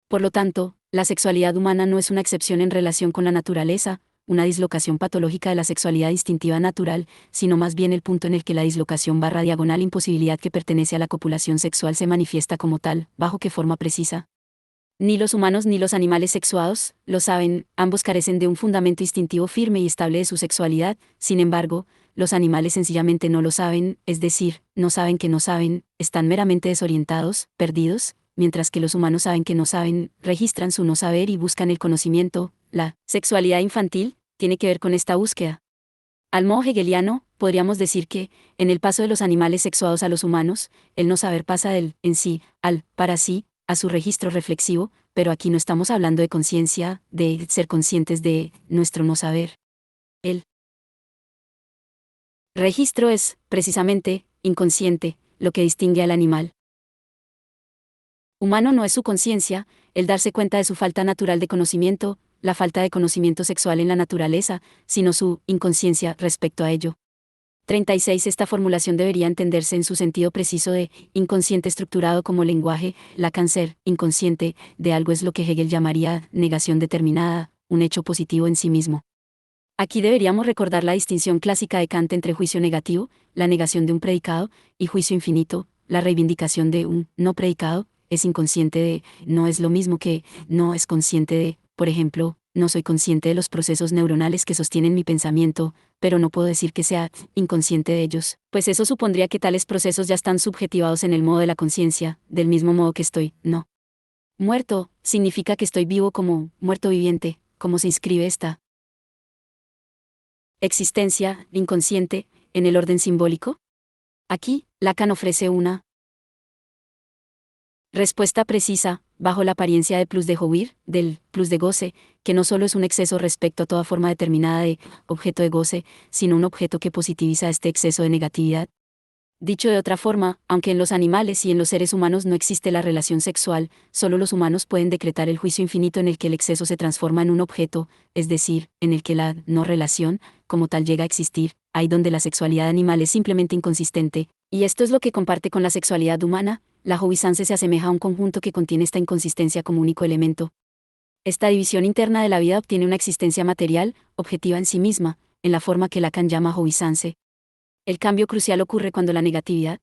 Por lo tanto, la sexualidad humana no es una excepción en relación con la naturaleza, una dislocación patológica de la sexualidad instintiva natural, sino más bien el punto en el que la dislocación / diagonal imposibilidad que pertenece a la copulación sexual se manifiesta como tal. ¿Bajo qué forma precisa? Ni los humanos ni los animales sexuados lo saben, ambos carecen de un fundamento instintivo firme y estable de su sexualidad. Sin embargo, los animales sencillamente no lo saben, es decir, no saben que no saben, están meramente desorientados, perdidos, mientras que los humanos saben que no saben, registran su no saber y buscan el conocimiento. La sexualidad infantil tiene que ver con esta búsqueda. Al modo hegeliano, podríamos decir que, en el paso de los animales sexuados a los humanos, el no saber pasa del en sí, al para sí, a su registro reflexivo, pero aquí no estamos hablando de conciencia, de ser conscientes de nuestro no saber. El registro es, precisamente, inconsciente, lo que distingue al animal humano no es su conciencia, el darse cuenta de su falta natural de conocimiento, la falta de conocimiento sexual en la naturaleza, sino su inconsciencia respecto a ello. 36. Esta formulación debería entenderse en su sentido preciso de inconsciente estructurado como lenguaje. Lacan ser inconsciente de algo es lo que Hegel llamaría negación determinada, un hecho positivo en sí mismo. Aquí deberíamos recordar la distinción clásica de Kant entre juicio negativo, la negación de un predicado, y juicio infinito, la reivindicación de un no predicado. Es inconsciente de, no es lo mismo que, no es consciente de, por ejemplo, no soy consciente de los procesos neuronales que sostienen mi pensamiento, pero no puedo decir que sea inconsciente de ellos, pues eso supondría que tales procesos ya están subjetivados en el modo de la conciencia, del mismo modo que estoy, no. Muerto, significa que estoy vivo como muerto viviente, como se inscribe esta existencia, inconsciente, en el orden simbólico. Aquí, Lacan ofrece una respuesta precisa, bajo la apariencia de plus de jouir, del plus de goce, que no solo es un exceso respecto a toda forma determinada de objeto de goce, sino un objeto que positiviza este exceso de negatividad. Dicho de otra forma, aunque en los animales y en los seres humanos no existe la relación sexual, solo los humanos pueden decretar el juicio infinito en el que el exceso se transforma en un objeto, es decir, en el que la no relación, como tal, llega a existir, ahí donde la sexualidad animal es simplemente inconsistente, y esto es lo que comparte con la sexualidad humana. La Jouissance se asemeja a un conjunto que contiene esta inconsistencia como único elemento. Esta división interna de la vida obtiene una existencia material, objetiva en sí misma, en la forma que Lacan llama Jouissance. El cambio crucial ocurre cuando la negatividad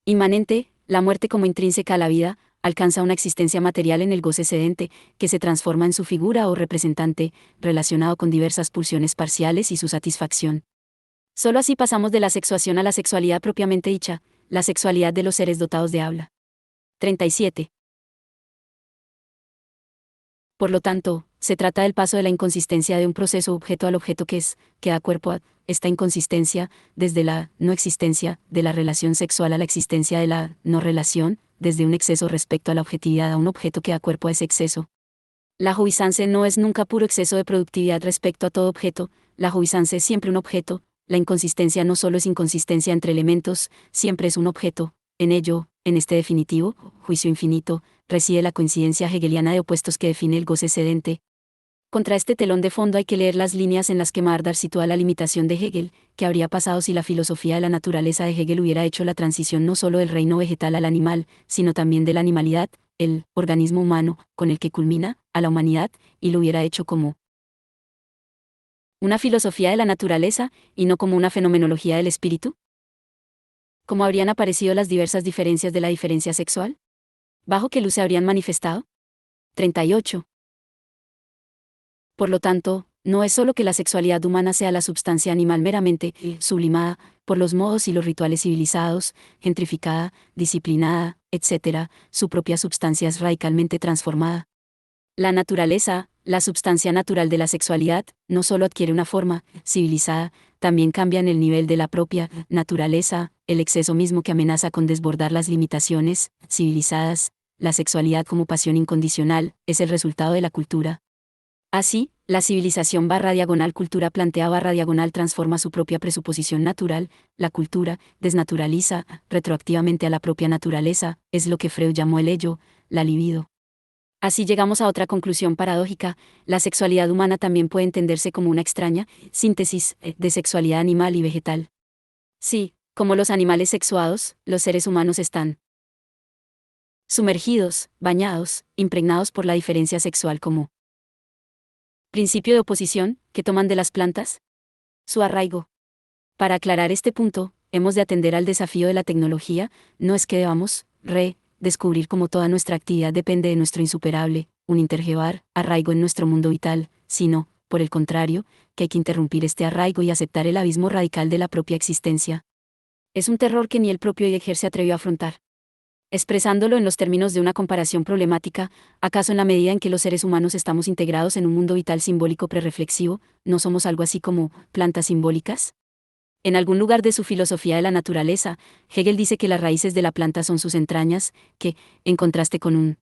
inmanente, la muerte como intrínseca a la vida, alcanza una existencia material en el goce sedente, que se transforma en su figura o representante, relacionado con diversas pulsiones parciales y su satisfacción. Solo así pasamos de la sexuación a la sexualidad propiamente dicha, la sexualidad de los seres dotados de habla. 37. Por lo tanto, se trata del paso de la inconsistencia de un proceso objeto al objeto que da cuerpo a esta inconsistencia, desde la no existencia de la relación sexual a la existencia de la no relación, desde un exceso respecto a la objetividad a un objeto que da cuerpo a ese exceso. La jouissance no es nunca puro exceso de productividad respecto a todo objeto, la jouissance es siempre un objeto, la inconsistencia no solo es inconsistencia entre elementos, siempre es un objeto, en ello, en este definitivo, juicio infinito, reside la coincidencia hegeliana de opuestos que define el goce sedente. Contra este telón de fondo hay que leer las líneas en las que Mardar sitúa la limitación de Hegel, que habría pasado si la filosofía de la naturaleza de Hegel hubiera hecho la transición no solo del reino vegetal al animal, sino también de la animalidad, el organismo humano, con el que culmina, a la humanidad, y lo hubiera hecho como una filosofía de la naturaleza, y no como una fenomenología del espíritu. ¿Cómo habrían aparecido las diversas diferencias de la diferencia sexual? ¿Bajo qué luz se habrían manifestado? 38. Por lo tanto, no es solo que la sexualidad humana sea la substancia animal meramente sublimada por los modos y los rituales civilizados, gentrificada, disciplinada, etc., su propia substancia es radicalmente transformada. La naturaleza, la substancia natural de la sexualidad, no solo adquiere una forma civilizada, también cambia en el nivel de la propia naturaleza, el exceso mismo que amenaza con desbordar las limitaciones civilizadas. La sexualidad como pasión incondicional es el resultado de la cultura. Así, la civilización /cultura plantea transforma su propia presuposición natural, la cultura, desnaturaliza, retroactivamente a la propia naturaleza, es lo que Freud llamó el ello, la libido. Así llegamos a otra conclusión paradójica, la sexualidad humana también puede entenderse como una extraña síntesis de sexualidad animal y vegetal. Sí, como los animales sexuados, los seres humanos están sumergidos, bañados, impregnados por la diferencia sexual como principio de oposición, que toman de las plantas su arraigo. Para aclarar este punto, hemos de atender al desafío de la tecnología, no es que debamos descubrir cómo toda nuestra actividad depende de nuestro insuperable, un interjebar, arraigo en nuestro mundo vital, sino, por el contrario, que hay que interrumpir este arraigo y aceptar el abismo radical de la propia existencia. Es un terror que ni el propio Heidegger se atrevió a afrontar. Expresándolo en los términos de una comparación problemática, ¿acaso en la medida en que los seres humanos estamos integrados en un mundo vital simbólico prereflexivo, no somos algo así como plantas simbólicas? En algún lugar de su filosofía de la naturaleza, Hegel dice que las raíces de la planta son sus entrañas, que, en contraste con un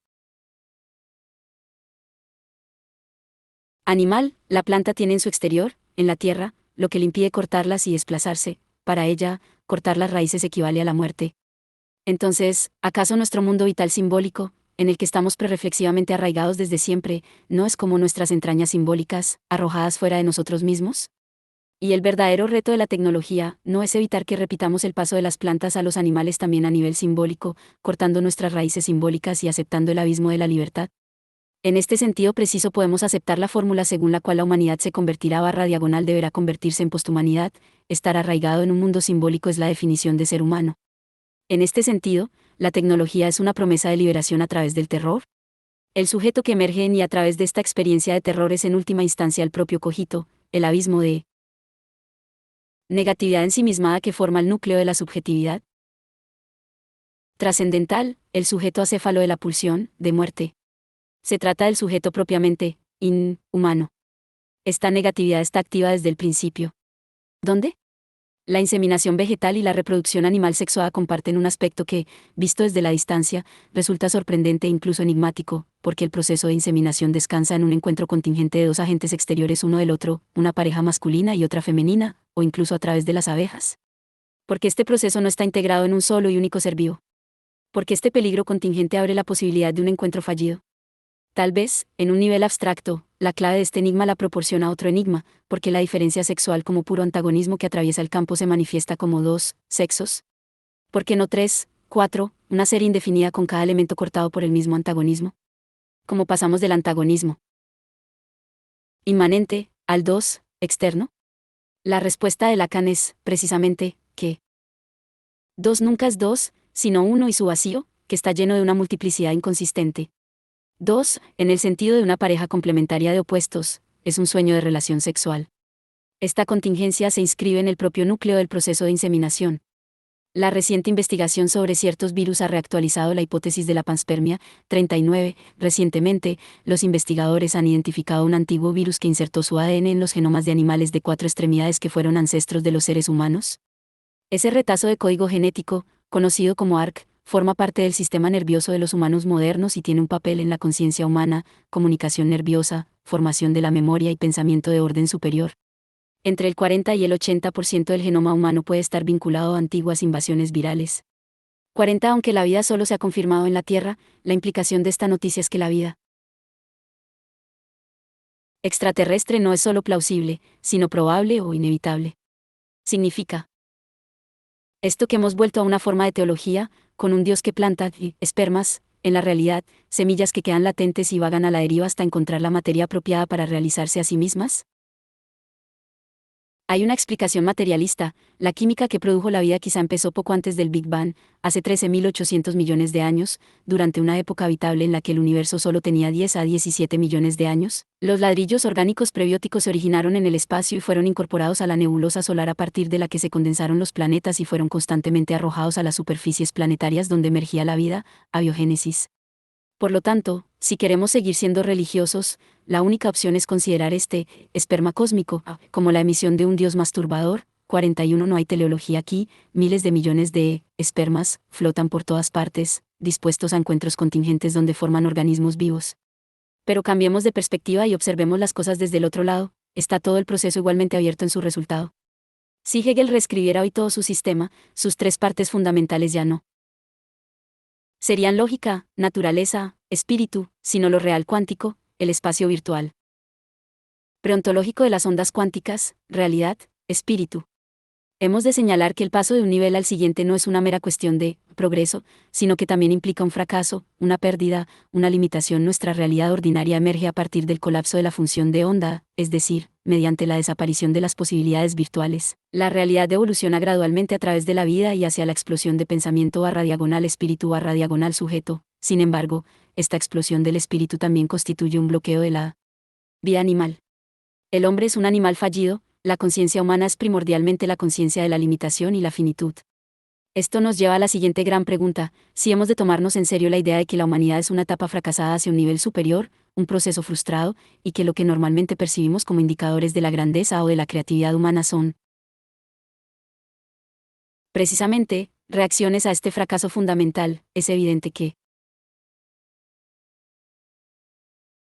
animal, la planta tiene en su exterior, en la tierra, lo que le impide cortarlas y desplazarse. Para ella, cortar las raíces equivale a la muerte. Entonces, ¿acaso nuestro mundo vital simbólico, en el que estamos prereflexivamente arraigados desde siempre, no es como nuestras entrañas simbólicas, arrojadas fuera de nosotros mismos? Y el verdadero reto de la tecnología no es evitar que repitamos el paso de las plantas a los animales también a nivel simbólico, cortando nuestras raíces simbólicas y aceptando el abismo de la libertad. En este sentido preciso podemos aceptar la fórmula según la cual la humanidad se convertirá deberá convertirse en posthumanidad, estar arraigado en un mundo simbólico es la definición de ser humano. En este sentido, la tecnología es una promesa de liberación a través del terror. El sujeto que emerge en y a través de esta experiencia de terror es en última instancia el propio cogito, el abismo de negatividad ensimismada que forma el núcleo de la subjetividad trascendental, el sujeto acéfalo de la pulsión, de muerte. Se trata del sujeto propiamente, humano. Esta negatividad está activa desde el principio. ¿Dónde? La inseminación vegetal y la reproducción animal sexuada comparten un aspecto que, visto desde la distancia, resulta sorprendente e incluso enigmático, porque el proceso de inseminación descansa en un encuentro contingente de dos agentes exteriores uno del otro, una pareja masculina y otra femenina, o incluso a través de las abejas. Porque este proceso no está integrado en un solo y único ser vivo. Porque este peligro contingente abre la posibilidad de un encuentro fallido. Tal vez, en un nivel abstracto, la clave de este enigma la proporciona otro enigma, porque la diferencia sexual como puro antagonismo que atraviesa el campo se manifiesta como dos sexos. ¿Por qué no tres, cuatro, una serie indefinida con cada elemento cortado por el mismo antagonismo? ¿Cómo pasamos del antagonismo inmanente al dos externo? La respuesta de Lacan es, precisamente, que dos nunca es dos, sino uno y su vacío, que está lleno de una multiplicidad inconsistente. Dos, en el sentido de una pareja complementaria de opuestos, es un sueño de relación sexual. Esta contingencia se inscribe en el propio núcleo del proceso de inseminación. La reciente investigación sobre ciertos virus ha reactualizado la hipótesis de la panspermia. 39. Recientemente, los investigadores han identificado un antiguo virus que insertó su ADN en los genomas de animales de 4 extremidades que fueron ancestros de los seres humanos. Ese retazo de código genético, conocido como ARC, forma parte del sistema nervioso de los humanos modernos y tiene un papel en la conciencia humana, comunicación nerviosa, formación de la memoria y pensamiento de orden superior. Entre el 40 y el 80% del genoma humano puede estar vinculado a antiguas invasiones virales. 40. Aunque la vida solo se ha confirmado en la Tierra, la implicación de esta noticia es que la vida extraterrestre no es solo plausible, sino probable o inevitable. Significa esto que hemos vuelto a una forma de teología, con un Dios que planta espermas, en la realidad, semillas que quedan latentes y vagan a la deriva hasta encontrar la materia apropiada para realizarse a sí mismas. Hay una explicación materialista, la química que produjo la vida quizá empezó poco antes del Big Bang, hace 13.800 millones de años, durante una época habitable en la que el universo solo tenía 10 a 17 millones de años. Los ladrillos orgánicos prebióticos se originaron en el espacio y fueron incorporados a la nebulosa solar a partir de la que se condensaron los planetas y fueron constantemente arrojados a las superficies planetarias donde emergía la vida, abiogénesis. Por lo tanto, si queremos seguir siendo religiosos, la única opción es considerar este esperma cósmico como la emisión de un dios masturbador. 41. No hay teleología aquí, miles de millones de espermas flotan por todas partes, dispuestos a encuentros contingentes donde forman organismos vivos. Pero cambiemos de perspectiva y observemos las cosas desde el otro lado, está todo el proceso igualmente abierto en su resultado. Si Hegel reescribiera hoy todo su sistema, sus tres partes fundamentales ya no serían lógica, naturaleza, espíritu, sino lo real cuántico, el espacio virtual. Preontológico de las ondas cuánticas, realidad, espíritu. Hemos de señalar que el paso de un nivel al siguiente no es una mera cuestión de progreso, sino que también implica un fracaso, una pérdida, una limitación. Nuestra realidad ordinaria emerge a partir del colapso de la función de onda, es decir, mediante la desaparición de las posibilidades virtuales. La realidad evoluciona gradualmente a través de la vida y hacia la explosión de pensamiento /diagonal espíritu /diagonal sujeto. Sin embargo, esta explosión del espíritu también constituye un bloqueo de la vida animal. El hombre es un animal fallido. La conciencia humana es primordialmente la conciencia de la limitación y la finitud. Esto nos lleva a la siguiente gran pregunta: si hemos de tomarnos en serio la idea de que la humanidad es una etapa fracasada hacia un nivel superior, un proceso frustrado, y que lo que normalmente percibimos como indicadores de la grandeza o de la creatividad humana son, precisamente, reacciones a este fracaso fundamental. Es evidente que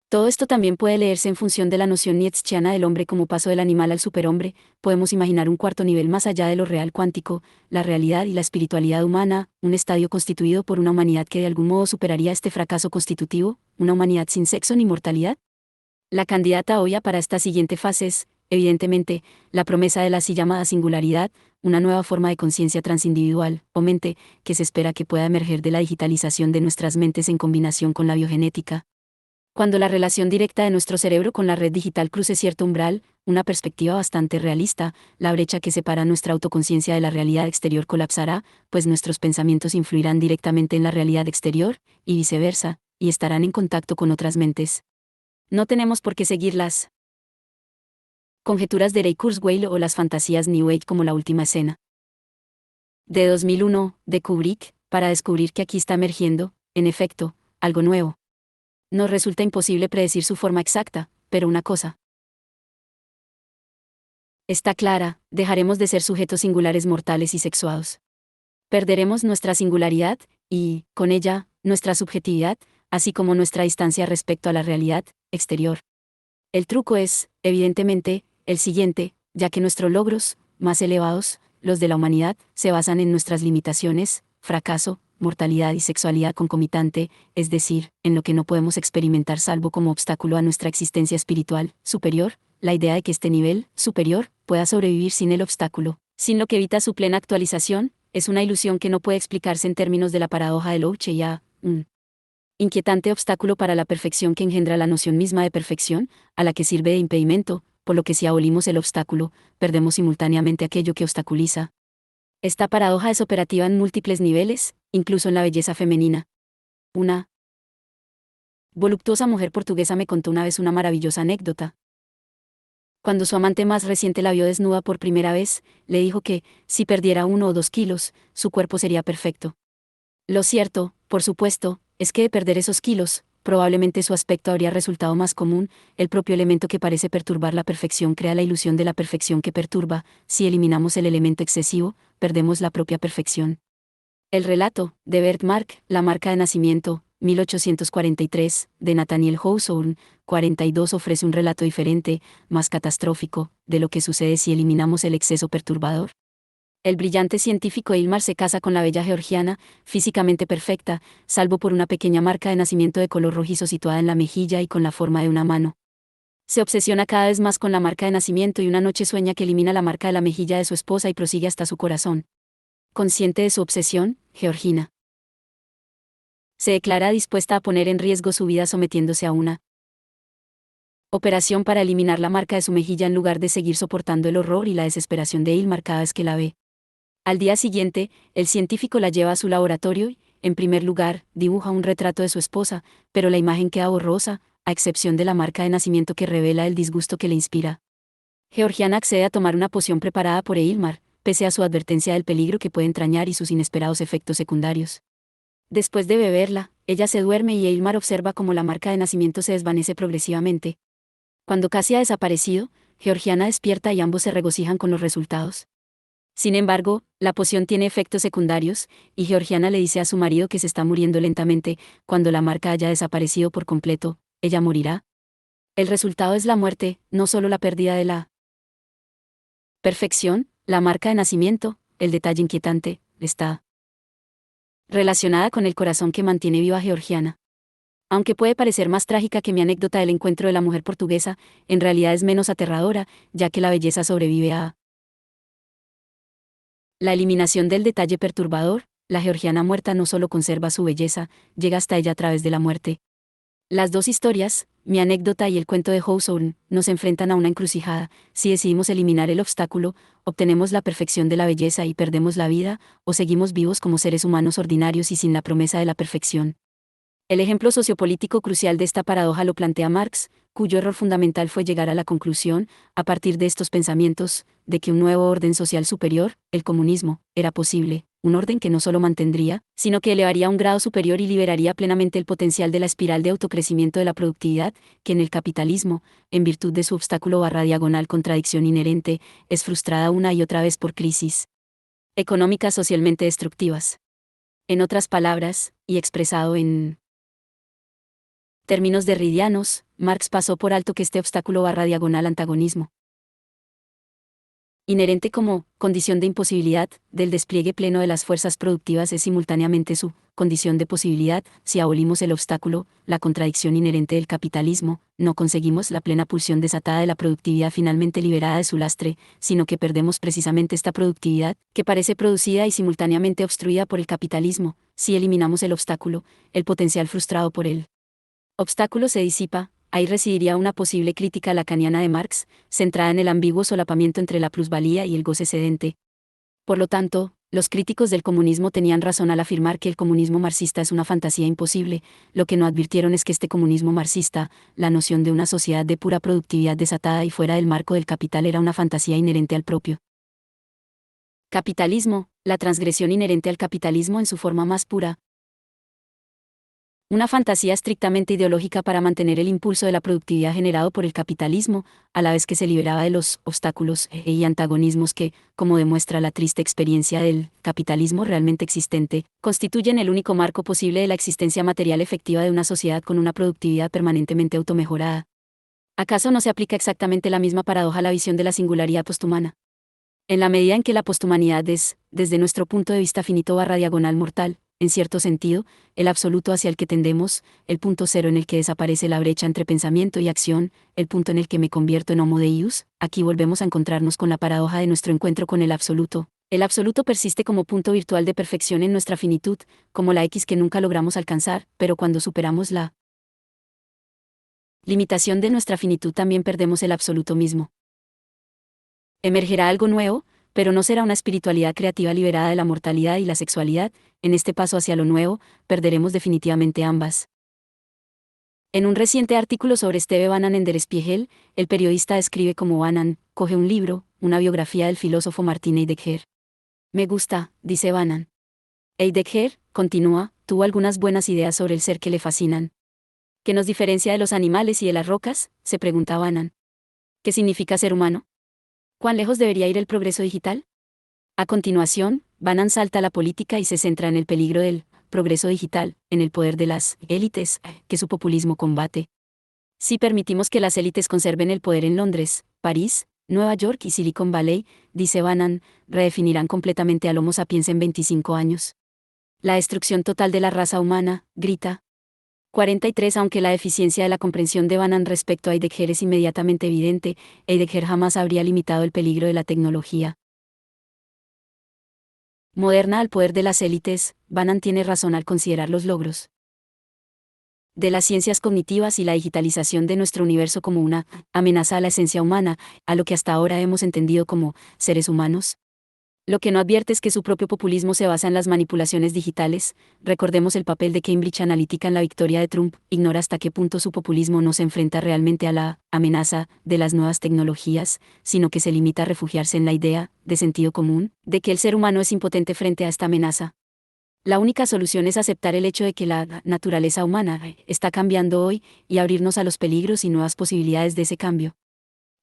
todo esto también puede leerse en función de la noción nietzscheana del hombre como paso del animal al superhombre. Podemos imaginar un cuarto nivel más allá de lo real cuántico, la realidad y la espiritualidad humana, un estadio constituido por una humanidad que de algún modo superaría este fracaso constitutivo, una humanidad sin sexo ni mortalidad. La candidata obvia para esta siguiente fase es, evidentemente, la promesa de la así llamada singularidad, una nueva forma de conciencia transindividual, o mente, que se espera que pueda emerger de la digitalización de nuestras mentes en combinación con la biogenética. Cuando la relación directa de nuestro cerebro con la red digital cruce cierto umbral, una perspectiva bastante realista, la brecha que separa nuestra autoconciencia de la realidad exterior colapsará, pues nuestros pensamientos influirán directamente en la realidad exterior, y viceversa, y estarán en contacto con otras mentes. No tenemos por qué seguir las conjeturas de Ray Kurzweil o las fantasías New Age como la última escena de 2001, de Kubrick, para descubrir que aquí está emergiendo, en efecto, algo nuevo. Nos resulta imposible predecir su forma exacta, pero una cosa está clara: dejaremos de ser sujetos singulares mortales y sexuados. Perderemos nuestra singularidad, y, con ella, nuestra subjetividad, así como nuestra distancia respecto a la realidad exterior. El truco es, evidentemente, el siguiente, ya que nuestros logros, más elevados, los de la humanidad, se basan en nuestras limitaciones, fracaso, mortalidad y sexualidad concomitante, es decir, en lo que no podemos experimentar salvo como obstáculo a nuestra existencia espiritual superior, la idea de que este nivel superior pueda sobrevivir sin el obstáculo, sin lo que evita su plena actualización, es una ilusión que no puede explicarse en términos de la paradoja de Louchea, un inquietante obstáculo para la perfección que engendra la noción misma de perfección, a la que sirve de impedimento, por lo que si abolimos el obstáculo, perdemos simultáneamente aquello que obstaculiza. Esta paradoja es operativa en múltiples niveles, incluso en la belleza femenina. Una voluptuosa mujer portuguesa me contó una vez una maravillosa anécdota. Cuando su amante más reciente la vio desnuda por primera vez, le dijo que, si perdiera 1 o 2 kilos, su cuerpo sería perfecto. Lo cierto, por supuesto, es que de perder esos kilos, probablemente su aspecto habría resultado más común, el propio elemento que parece perturbar la perfección crea la ilusión de la perfección que perturba, si eliminamos el elemento excesivo, perdemos la propia perfección. El relato, de Bert Mark, La marca de nacimiento, 1843, de Nathaniel Hawthorne, 42 ofrece un relato diferente, más catastrófico, de lo que sucede si eliminamos el exceso perturbador. El brillante científico Ilmar se casa con la bella georgiana, físicamente perfecta, salvo por una pequeña marca de nacimiento de color rojizo situada en la mejilla y con la forma de una mano. Se obsesiona cada vez más con la marca de nacimiento y una noche sueña que elimina la marca de la mejilla de su esposa y prosigue hasta su corazón. Consciente de su obsesión, Georgina se declara dispuesta a poner en riesgo su vida sometiéndose a una operación para eliminar la marca de su mejilla en lugar de seguir soportando el horror y la desesperación de Ilmar cada vez que la ve. Al día siguiente, el científico la lleva a su laboratorio y, en primer lugar, dibuja un retrato de su esposa, pero la imagen queda borrosa, a excepción de la marca de nacimiento que revela el disgusto que le inspira. Georgiana accede a tomar una poción preparada por Eilmar, pese a su advertencia del peligro que puede entrañar y sus inesperados efectos secundarios. Después de beberla, ella se duerme y Eilmar observa cómo la marca de nacimiento se desvanece progresivamente. Cuando casi ha desaparecido, Georgiana despierta y ambos se regocijan con los resultados. Sin embargo, la poción tiene efectos secundarios, y Georgiana le dice a su marido que se está muriendo lentamente. Cuando la marca haya desaparecido por completo, ella morirá. El resultado es la muerte, no solo la pérdida de la perfección, la marca de nacimiento, el detalle inquietante, está relacionada con el corazón que mantiene viva a Georgiana. Aunque puede parecer más trágica que mi anécdota del encuentro de la mujer portuguesa, en realidad es menos aterradora, ya que la belleza sobrevive a la eliminación del detalle perturbador. La georgiana muerta no solo conserva su belleza, llega hasta ella a través de la muerte. Las dos historias, mi anécdota y el cuento de Hawthorne, nos enfrentan a una encrucijada. Si decidimos eliminar el obstáculo, obtenemos la perfección de la belleza y perdemos la vida, o seguimos vivos como seres humanos ordinarios y sin la promesa de la perfección. El ejemplo sociopolítico crucial de esta paradoja lo plantea Marx, cuyo error fundamental fue llegar a la conclusión, a partir de estos pensamientos, de que un nuevo orden social superior, el comunismo, era posible, un orden que no solo mantendría, sino que elevaría a un grado superior y liberaría plenamente el potencial de la espiral de autocrecimiento de la productividad, que en el capitalismo, en virtud de su obstáculo barra diagonal contradicción inherente, es frustrada una y otra vez por crisis económicas socialmente destructivas. En otras palabras, y expresado en términos derridianos, Marx pasó por alto que este obstáculo barra diagonal antagonismo inherente como condición de imposibilidad del despliegue pleno de las fuerzas productivas es simultáneamente su condición de posibilidad. Si abolimos el obstáculo, la contradicción inherente del capitalismo, no conseguimos la plena pulsión desatada de la productividad finalmente liberada de su lastre, sino que perdemos precisamente esta productividad, que parece producida y simultáneamente obstruida por el capitalismo. Si eliminamos el obstáculo, el potencial frustrado por él obstáculo se disipa. Ahí residiría una posible crítica lacaniana de Marx, centrada en el ambiguo solapamiento entre la plusvalía y el goce cedente. Por lo tanto, los críticos del comunismo tenían razón al afirmar que el comunismo marxista es una fantasía imposible. Lo que no advirtieron es que este comunismo marxista, la noción de una sociedad de pura productividad desatada y fuera del marco del capital, era una fantasía inherente al propio capitalismo, la transgresión inherente al capitalismo en su forma más pura. Una fantasía estrictamente ideológica para mantener el impulso de la productividad generado por el capitalismo, a la vez que se liberaba de los obstáculos y antagonismos que, como demuestra la triste experiencia del capitalismo realmente existente, constituyen el único marco posible de la existencia material efectiva de una sociedad con una productividad permanentemente automejorada. ¿Acaso no se aplica exactamente la misma paradoja a la visión de la singularidad posthumana? En la medida en que la posthumanidad es, desde nuestro punto de vista finito barra diagonal mortal, en cierto sentido, el absoluto hacia el que tendemos, el punto cero en el que desaparece la brecha entre pensamiento y acción, el punto en el que me convierto en homo deus, aquí volvemos a encontrarnos con la paradoja de nuestro encuentro con el absoluto. El absoluto persiste como punto virtual de perfección en nuestra finitud, como la X que nunca logramos alcanzar, pero cuando superamos la limitación de nuestra finitud también perdemos el absoluto mismo. Emergerá algo nuevo, pero no será una espiritualidad creativa liberada de la mortalidad y la sexualidad. En este paso hacia lo nuevo, perderemos definitivamente ambas. En un reciente artículo sobre Steve Bannon en Der Spiegel, el periodista describe cómo Bannon coge un libro, una biografía del filósofo Martin Heidegger. Me gusta, dice Bannon. Heidegger, continúa, tuvo algunas buenas ideas sobre el ser que le fascinan. ¿Qué nos diferencia de los animales y de las rocas?, se pregunta Bannon. ¿Qué significa ser humano? ¿Cuán lejos debería ir el progreso digital? A continuación, Bannon salta a la política y se centra en el peligro del progreso digital, en el poder de las élites, que su populismo combate. Si permitimos que las élites conserven el poder en Londres, París, Nueva York y Silicon Valley, dice Bannon, redefinirán completamente al Homo sapiens en 25 años. La destrucción total de la raza humana, grita. 43 Aunque la eficiencia de la comprensión de Bannon respecto a Heidegger es inmediatamente evidente, Heidegger jamás habría limitado el peligro de la tecnología moderna al poder de las élites. Bannon tiene razón al considerar los logros de las ciencias cognitivas y la digitalización de nuestro universo como una amenaza a la esencia humana, a lo que hasta ahora hemos entendido como seres humanos. Lo que no advierte es que su propio populismo se basa en las manipulaciones digitales. Recordemos el papel de Cambridge Analytica en la victoria de Trump. Ignora hasta qué punto su populismo no se enfrenta realmente a la amenaza de las nuevas tecnologías, sino que se limita a refugiarse en la idea, de sentido común, de que el ser humano es impotente frente a esta amenaza. La única solución es aceptar el hecho de que la naturaleza humana está cambiando hoy y abrirnos a los peligros y nuevas posibilidades de ese cambio.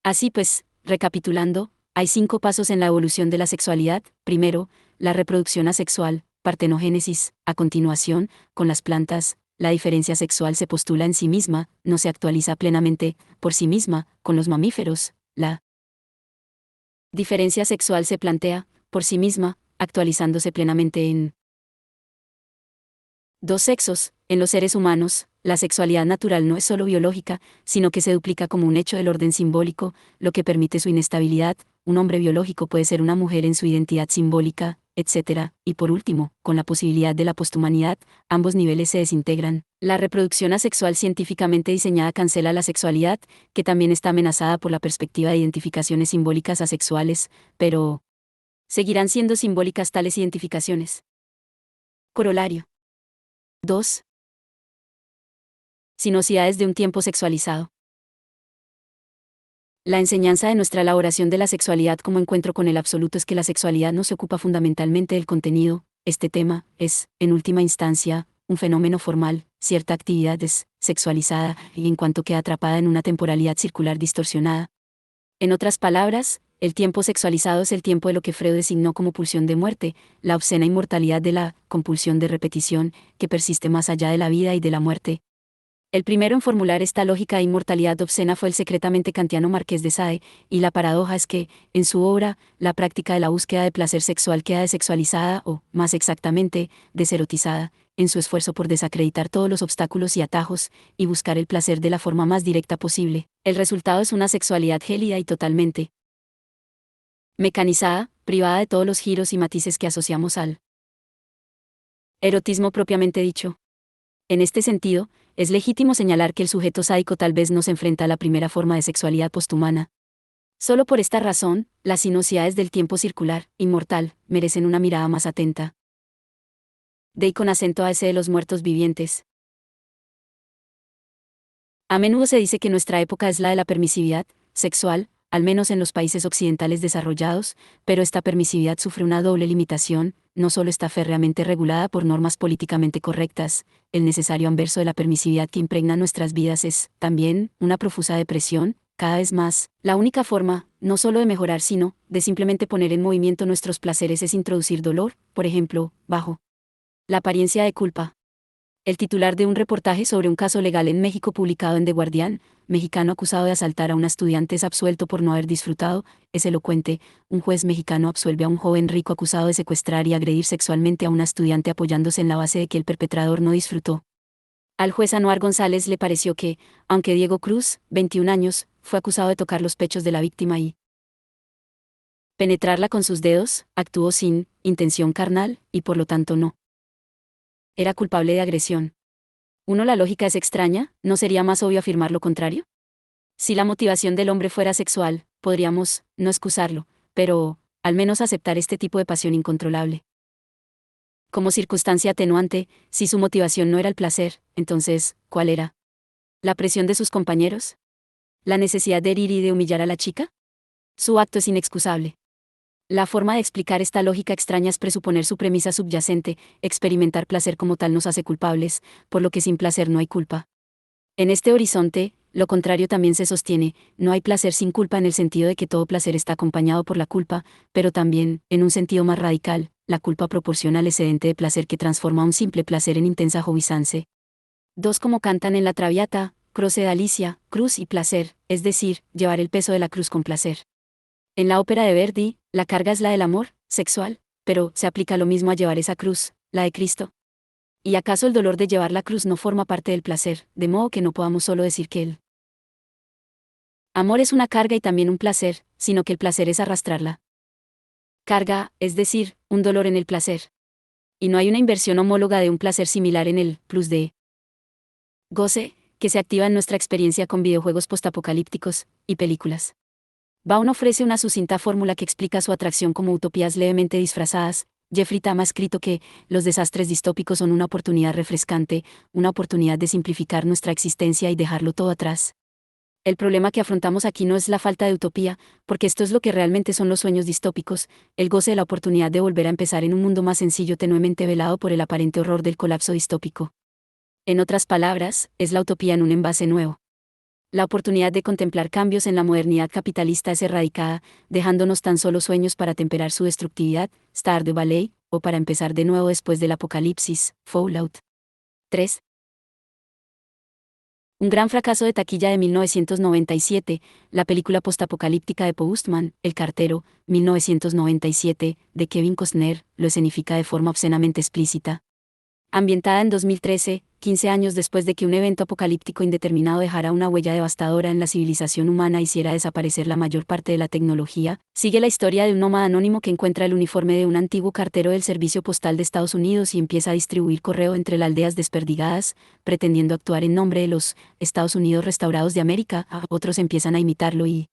Así pues, recapitulando, hay 5 pasos en la evolución de la sexualidad. Primero, la reproducción asexual, partenogénesis. A continuación, con las plantas, la diferencia sexual se postula en sí misma, no se actualiza plenamente, por sí misma. Con los mamíferos, la diferencia sexual se plantea, por sí misma, actualizándose plenamente en dos sexos. En los seres humanos, la sexualidad natural no es solo biológica, sino que se duplica como un hecho del orden simbólico, lo que permite su inestabilidad. Un hombre biológico puede ser una mujer en su identidad simbólica, etc. Y por último, con la posibilidad de la posthumanidad, ambos niveles se desintegran. La reproducción asexual científicamente diseñada cancela la sexualidad, que también está amenazada por la perspectiva de identificaciones simbólicas asexuales, pero seguirán siendo simbólicas tales identificaciones. Corolario. 2. Sinocidades de un tiempo sexualizado. La enseñanza de nuestra elaboración de la sexualidad como encuentro con el absoluto es que la sexualidad no se ocupa fundamentalmente del contenido. Este tema es, en última instancia, un fenómeno formal. Cierta actividad es sexualizada, y en cuanto queda atrapada en una temporalidad circular distorsionada. En otras palabras, el tiempo sexualizado es el tiempo de lo que Freud designó como pulsión de muerte, la obscena inmortalidad de la compulsión de repetición, que persiste más allá de la vida y de la muerte. El primero en formular esta lógica de inmortalidad obscena fue el secretamente kantiano Marqués de Sade, y la paradoja es que, en su obra, la práctica de la búsqueda de placer sexual queda desexualizada o, más exactamente, deserotizada, en su esfuerzo por desacreditar todos los obstáculos y atajos, y buscar el placer de la forma más directa posible. El resultado es una sexualidad gélida y totalmente mecanizada, privada de todos los giros y matices que asociamos al erotismo propiamente dicho. En este sentido, es legítimo señalar que el sujeto sádico tal vez no se enfrenta a la primera forma de sexualidad posthumana. Solo por esta razón, las sinuosidades del tiempo circular, inmortal, merecen una mirada más atenta. De y con acento a ese de los muertos vivientes. A menudo se dice que nuestra época es la de la permisividad sexual, al menos en los países occidentales desarrollados, pero esta permisividad sufre una doble limitación. No solo está férreamente regulada por normas políticamente correctas, el necesario anverso de la permisividad que impregna nuestras vidas es, también, una profusa depresión. Cada vez más, la única forma, no solo de mejorar sino, de simplemente poner en movimiento nuestros placeres es introducir dolor, por ejemplo, bajo la apariencia de culpa. El titular de un reportaje sobre un caso legal en México publicado en The Guardian, mexicano acusado de asaltar a una estudiante es absuelto por no haber disfrutado, es elocuente. Un juez mexicano absuelve a un joven rico acusado de secuestrar y agredir sexualmente a una estudiante apoyándose en la base de que el perpetrador no disfrutó. Al juez Anuar González le pareció que, aunque Diego Cruz, 21 años, fue acusado de tocar los pechos de la víctima y penetrarla con sus dedos, actuó sin intención carnal, y por lo tanto no era culpable de agresión. La lógica es extraña, ¿no sería más obvio afirmar lo contrario? Si la motivación del hombre fuera sexual, podríamos, no excusarlo, pero, al menos aceptar este tipo de pasión incontrolable. Como circunstancia atenuante, si su motivación no era el placer, entonces, ¿cuál era? ¿La presión de sus compañeros? ¿La necesidad de herir y de humillar a la chica? Su acto es inexcusable. La forma de explicar esta lógica extraña es presuponer su premisa subyacente: experimentar placer como tal nos hace culpables, por lo que sin placer no hay culpa. En este horizonte, lo contrario también se sostiene: no hay placer sin culpa en el sentido de que todo placer está acompañado por la culpa, pero también, en un sentido más radical, la culpa proporciona al excedente de placer que transforma un simple placer en intensa jovisance. Como cantan en la Traviata, Croce de Alicia, cruz y placer, es decir, llevar el peso de la cruz con placer. En la ópera de Verdi, la carga es la del amor sexual, pero ¿se aplica lo mismo a llevar esa cruz, la de Cristo? ¿Y acaso el dolor de llevar la cruz no forma parte del placer, de modo que no podamos solo decir que el amor es una carga y también un placer, sino que el placer es arrastrarla? Carga, es decir, un dolor en el placer. Y no hay una inversión homóloga de un placer similar en el plus de goce, que se activa en nuestra experiencia con videojuegos postapocalípticos y películas. Baum ofrece una sucinta fórmula que explica su atracción como utopías levemente disfrazadas. Jeffrey Tam ha escrito que los desastres distópicos son una oportunidad refrescante, una oportunidad de simplificar nuestra existencia y dejarlo todo atrás. El problema que afrontamos aquí no es la falta de utopía, porque esto es lo que realmente son los sueños distópicos: el goce de la oportunidad de volver a empezar en un mundo más sencillo tenuemente velado por el aparente horror del colapso distópico. En otras palabras, es la utopía en un envase nuevo. La oportunidad de contemplar cambios en la modernidad capitalista es erradicada, dejándonos tan solo sueños para temperar su destructividad, Stardew Valley, o para empezar de nuevo después del apocalipsis, Fallout 3. Un gran fracaso de taquilla de 1997, la película postapocalíptica de Postman, El cartero, 1997, de Kevin Costner, lo escenifica de forma obscenamente explícita. Ambientada en 2013, 15 años después de que un evento apocalíptico indeterminado dejara una huella devastadora en la civilización humana e hiciera desaparecer la mayor parte de la tecnología, sigue la historia de un nómada anónimo que encuentra el uniforme de un antiguo cartero del Servicio Postal de Estados Unidos y empieza a distribuir correo entre las aldeas desperdigadas, pretendiendo actuar en nombre de los Estados Unidos restaurados de América. Otros empiezan a imitarlo y,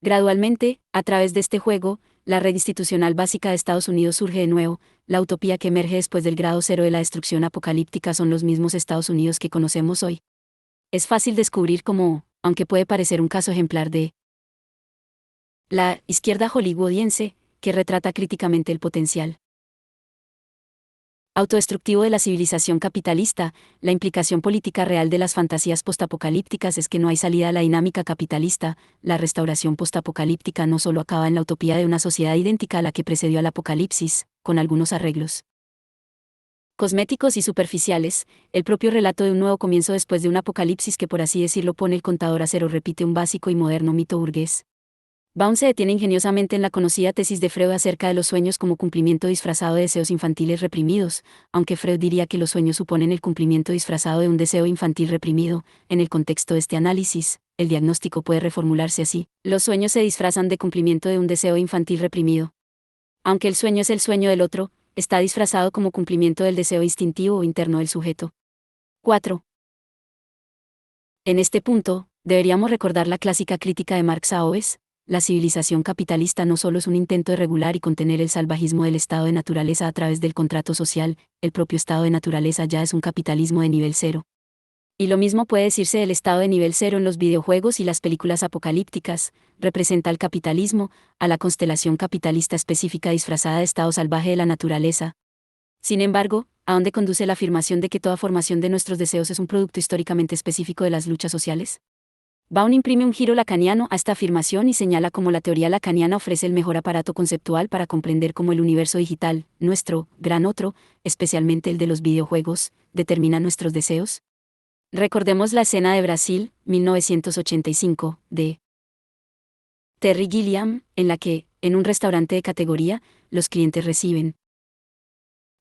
gradualmente, a través de este juego, la red institucional básica de Estados Unidos surge de nuevo. La utopía que emerge después del grado cero de la destrucción apocalíptica son los mismos Estados Unidos que conocemos hoy. Es fácil descubrir cómo, aunque puede parecer un caso ejemplar de la izquierda hollywoodiense, que retrata críticamente el potencial autodestructivo de la civilización capitalista, la implicación política real de las fantasías postapocalípticas es que no hay salida a la dinámica capitalista. La restauración postapocalíptica no solo acaba en la utopía de una sociedad idéntica a la que precedió al apocalipsis, con algunos arreglos cosméticos y superficiales, el propio relato de un nuevo comienzo después de un apocalipsis que, por así decirlo, pone el contador a cero, repite un básico y moderno mito burgués. Baum se detiene ingeniosamente en la conocida tesis de Freud acerca de los sueños como cumplimiento disfrazado de deseos infantiles reprimidos. Aunque Freud diría que los sueños suponen el cumplimiento disfrazado de un deseo infantil reprimido, en el contexto de este análisis, el diagnóstico puede reformularse así: los sueños se disfrazan de cumplimiento de un deseo infantil reprimido. Aunque el sueño es el sueño del otro, está disfrazado como cumplimiento del deseo instintivo o interno del sujeto. 4. En este punto, deberíamos recordar la clásica crítica de Marx a Hobbes: la civilización capitalista no solo es un intento de regular y contener el salvajismo del estado de naturaleza a través del contrato social, el propio estado de naturaleza ya es un capitalismo de nivel cero. Y lo mismo puede decirse del estado de nivel cero en los videojuegos y las películas apocalípticas: representa al capitalismo, a la constelación capitalista específica disfrazada de estado salvaje de la naturaleza. Sin embargo, ¿a dónde conduce la afirmación de que toda formación de nuestros deseos es un producto históricamente específico de las luchas sociales? Baum imprime un giro lacaniano a esta afirmación y señala cómo la teoría lacaniana ofrece el mejor aparato conceptual para comprender cómo el universo digital, nuestro gran otro, especialmente el de los videojuegos, determina nuestros deseos. Recordemos la escena de Brasil, 1985, de Terry Gilliam, en la que, en un restaurante de categoría, los clientes reciben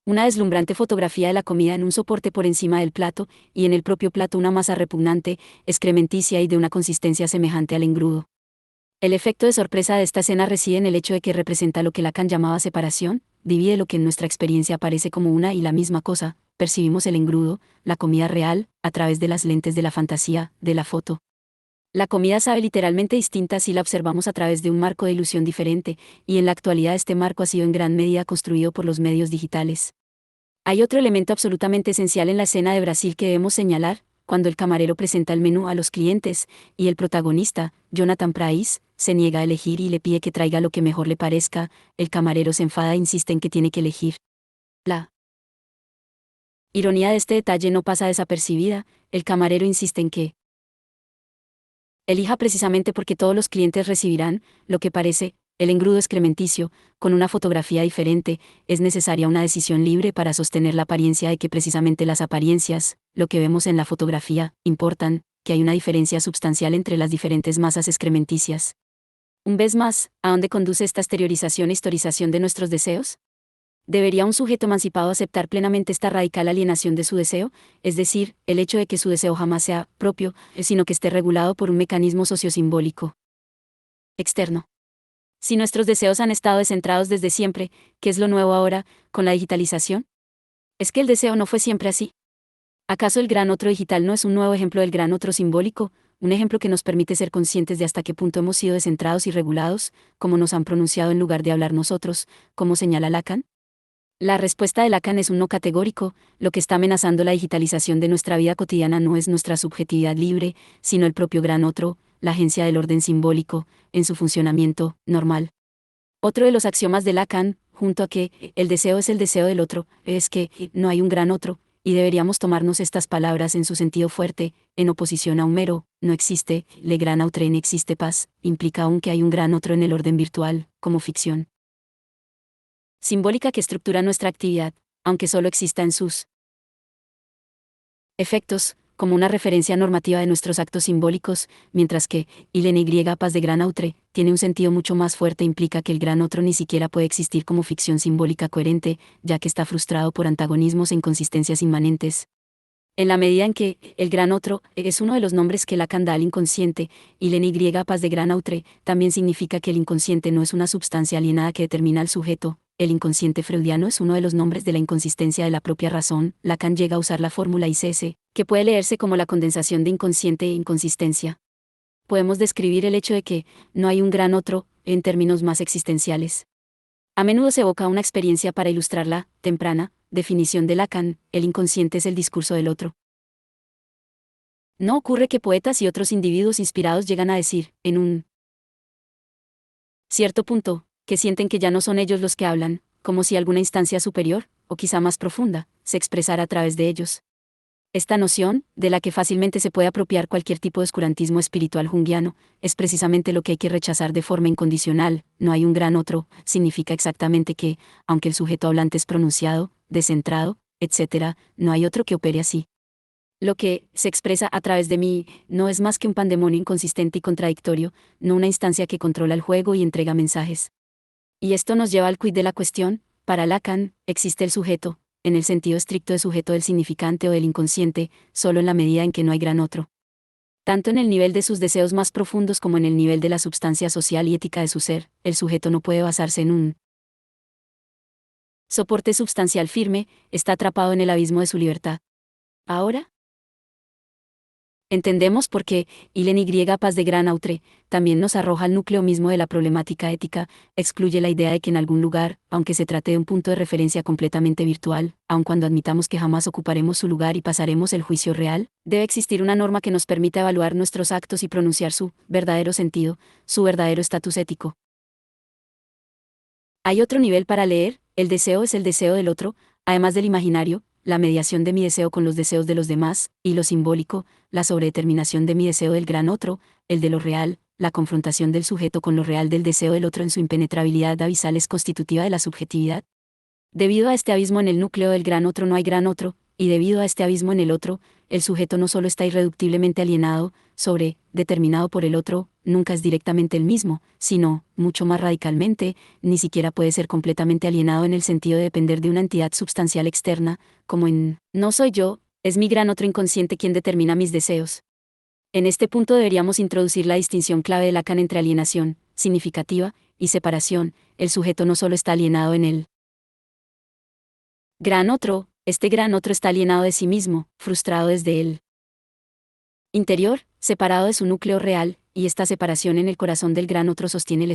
una deslumbrante fotografía de la comida en un soporte por encima del plato, y en el propio plato una masa repugnante, excrementicia y de una consistencia semejante al engrudo. El efecto de sorpresa de esta escena reside en el hecho de que representa lo que Lacan llamaba separación, divide lo que en nuestra experiencia aparece como una y la misma cosa, percibimos el engrudo, la comida real, a través de las lentes de la fantasía, de la foto. La comida sabe literalmente distinta si la observamos a través de un marco de ilusión diferente, y en la actualidad este marco ha sido en gran medida construido por los medios digitales. Hay otro elemento absolutamente esencial en la escena de Brasil que debemos señalar, cuando el camarero presenta el menú a los clientes, y el protagonista, Jonathan Price, se niega a elegir y le pide que traiga lo que mejor le parezca, el camarero se enfada e insiste en que tiene que elegir. La ironía de este detalle no pasa desapercibida, el camarero insiste en que elija precisamente porque todos los clientes recibirán, lo que parece, el engrudo excrementicio, con una fotografía diferente, es necesaria una decisión libre para sostener la apariencia de que precisamente las apariencias, lo que vemos en la fotografía, importan, que hay una diferencia substancial entre las diferentes masas excrementicias. Un vez más, ¿a dónde conduce esta exteriorización e historización de nuestros deseos? ¿Debería un sujeto emancipado aceptar plenamente esta radical alienación de su deseo, es decir, el hecho de que su deseo jamás sea propio, sino que esté regulado por un mecanismo sociosimbólico externo? Si nuestros deseos han estado descentrados desde siempre, ¿qué es lo nuevo ahora, con la digitalización? ¿Es que el deseo no fue siempre así? ¿Acaso el gran otro digital no es un nuevo ejemplo del gran otro simbólico, un ejemplo que nos permite ser conscientes de hasta qué punto hemos sido descentrados y regulados, como nos han pronunciado en lugar de hablar nosotros, como señala Lacan? La respuesta de Lacan es un no categórico, lo que está amenazando la digitalización de nuestra vida cotidiana no es nuestra subjetividad libre, sino el propio gran otro, la agencia del orden simbólico, en su funcionamiento normal. Otro de los axiomas de Lacan, junto a que el deseo es el deseo del otro, es que no hay un gran otro, y deberíamos tomarnos estas palabras en su sentido fuerte, en oposición a un mero, no existe, le gran autre en existe paz, implica aún que hay un gran otro en el orden virtual, como ficción simbólica que estructura nuestra actividad, aunque solo exista en sus efectos, como una referencia normativa de nuestros actos simbólicos, mientras que, Ilene Y paz de gran autre, tiene un sentido mucho más fuerte e implica que el gran otro ni siquiera puede existir como ficción simbólica coherente, ya que está frustrado por antagonismos e inconsistencias inmanentes. En la medida en que el gran otro es uno de los nombres que Lacan da al inconsciente, Ilene Y paz de gran autre, también significa que el inconsciente no es una substancia alienada que determina al sujeto. El inconsciente freudiano es uno de los nombres de la inconsistencia de la propia razón. Lacan llega a usar la fórmula ICS, que puede leerse como la condensación de inconsciente e inconsistencia. Podemos describir el hecho de que no hay un gran otro, en términos más existenciales. A menudo se evoca una experiencia para ilustrar la temprana definición de Lacan: el inconsciente es el discurso del otro. No ocurre que poetas y otros individuos inspirados llegan a decir, en un cierto punto, que sienten que ya no son ellos los que hablan, como si alguna instancia superior, o quizá más profunda, se expresara a través de ellos. Esta noción, de la que fácilmente se puede apropiar cualquier tipo de oscurantismo espiritual junguiano, es precisamente lo que hay que rechazar de forma incondicional. No hay un gran otro, significa exactamente que, aunque el sujeto hablante es pronunciado, descentrado, etc., no hay otro que opere así. Lo que se expresa a través de mí no es más que un pandemonio inconsistente y contradictorio, no una instancia que controla el juego y entrega mensajes. Y esto nos lleva al quid de la cuestión. Para Lacan, existe el sujeto, en el sentido estricto de sujeto del significante o del inconsciente, solo en la medida en que no hay gran otro. Tanto en el nivel de sus deseos más profundos como en el nivel de la substancia social y ética de su ser, el sujeto no puede basarse en un soporte substancial firme, está atrapado en el abismo de su libertad. Ahora entendemos por qué Ilene Y paz de gran autre también nos arroja al núcleo mismo de la problemática ética, excluye la idea de que en algún lugar, aunque se trate de un punto de referencia completamente virtual, aun cuando admitamos que jamás ocuparemos su lugar y pasaremos el juicio real, debe existir una norma que nos permita evaluar nuestros actos y pronunciar su verdadero sentido, su verdadero estatus ético. Hay otro nivel para leer: el deseo es el deseo del otro, además del imaginario, la mediación de mi deseo con los deseos de los demás, y lo simbólico, la sobredeterminación de mi deseo del gran otro, el de lo real, la confrontación del sujeto con lo real del deseo del otro en su impenetrabilidad abisal es constitutiva de la subjetividad. Debido a este abismo en el núcleo del gran otro no hay gran otro, y debido a este abismo en el otro, el sujeto no solo está irreductiblemente alienado, determinado por el otro, nunca es directamente el mismo, sino, mucho más radicalmente, ni siquiera puede ser completamente alienado en el sentido de depender de una entidad substancial externa, como en, no soy yo, es mi gran otro inconsciente quien determina mis deseos. En este punto deberíamos introducir la distinción clave de Lacan entre alienación, significativa, y separación. El sujeto no solo está alienado en él. Gran otro, este gran otro está alienado de sí mismo, frustrado desde él interior, separado de su núcleo real, y esta separación en el corazón del gran otro sostiene el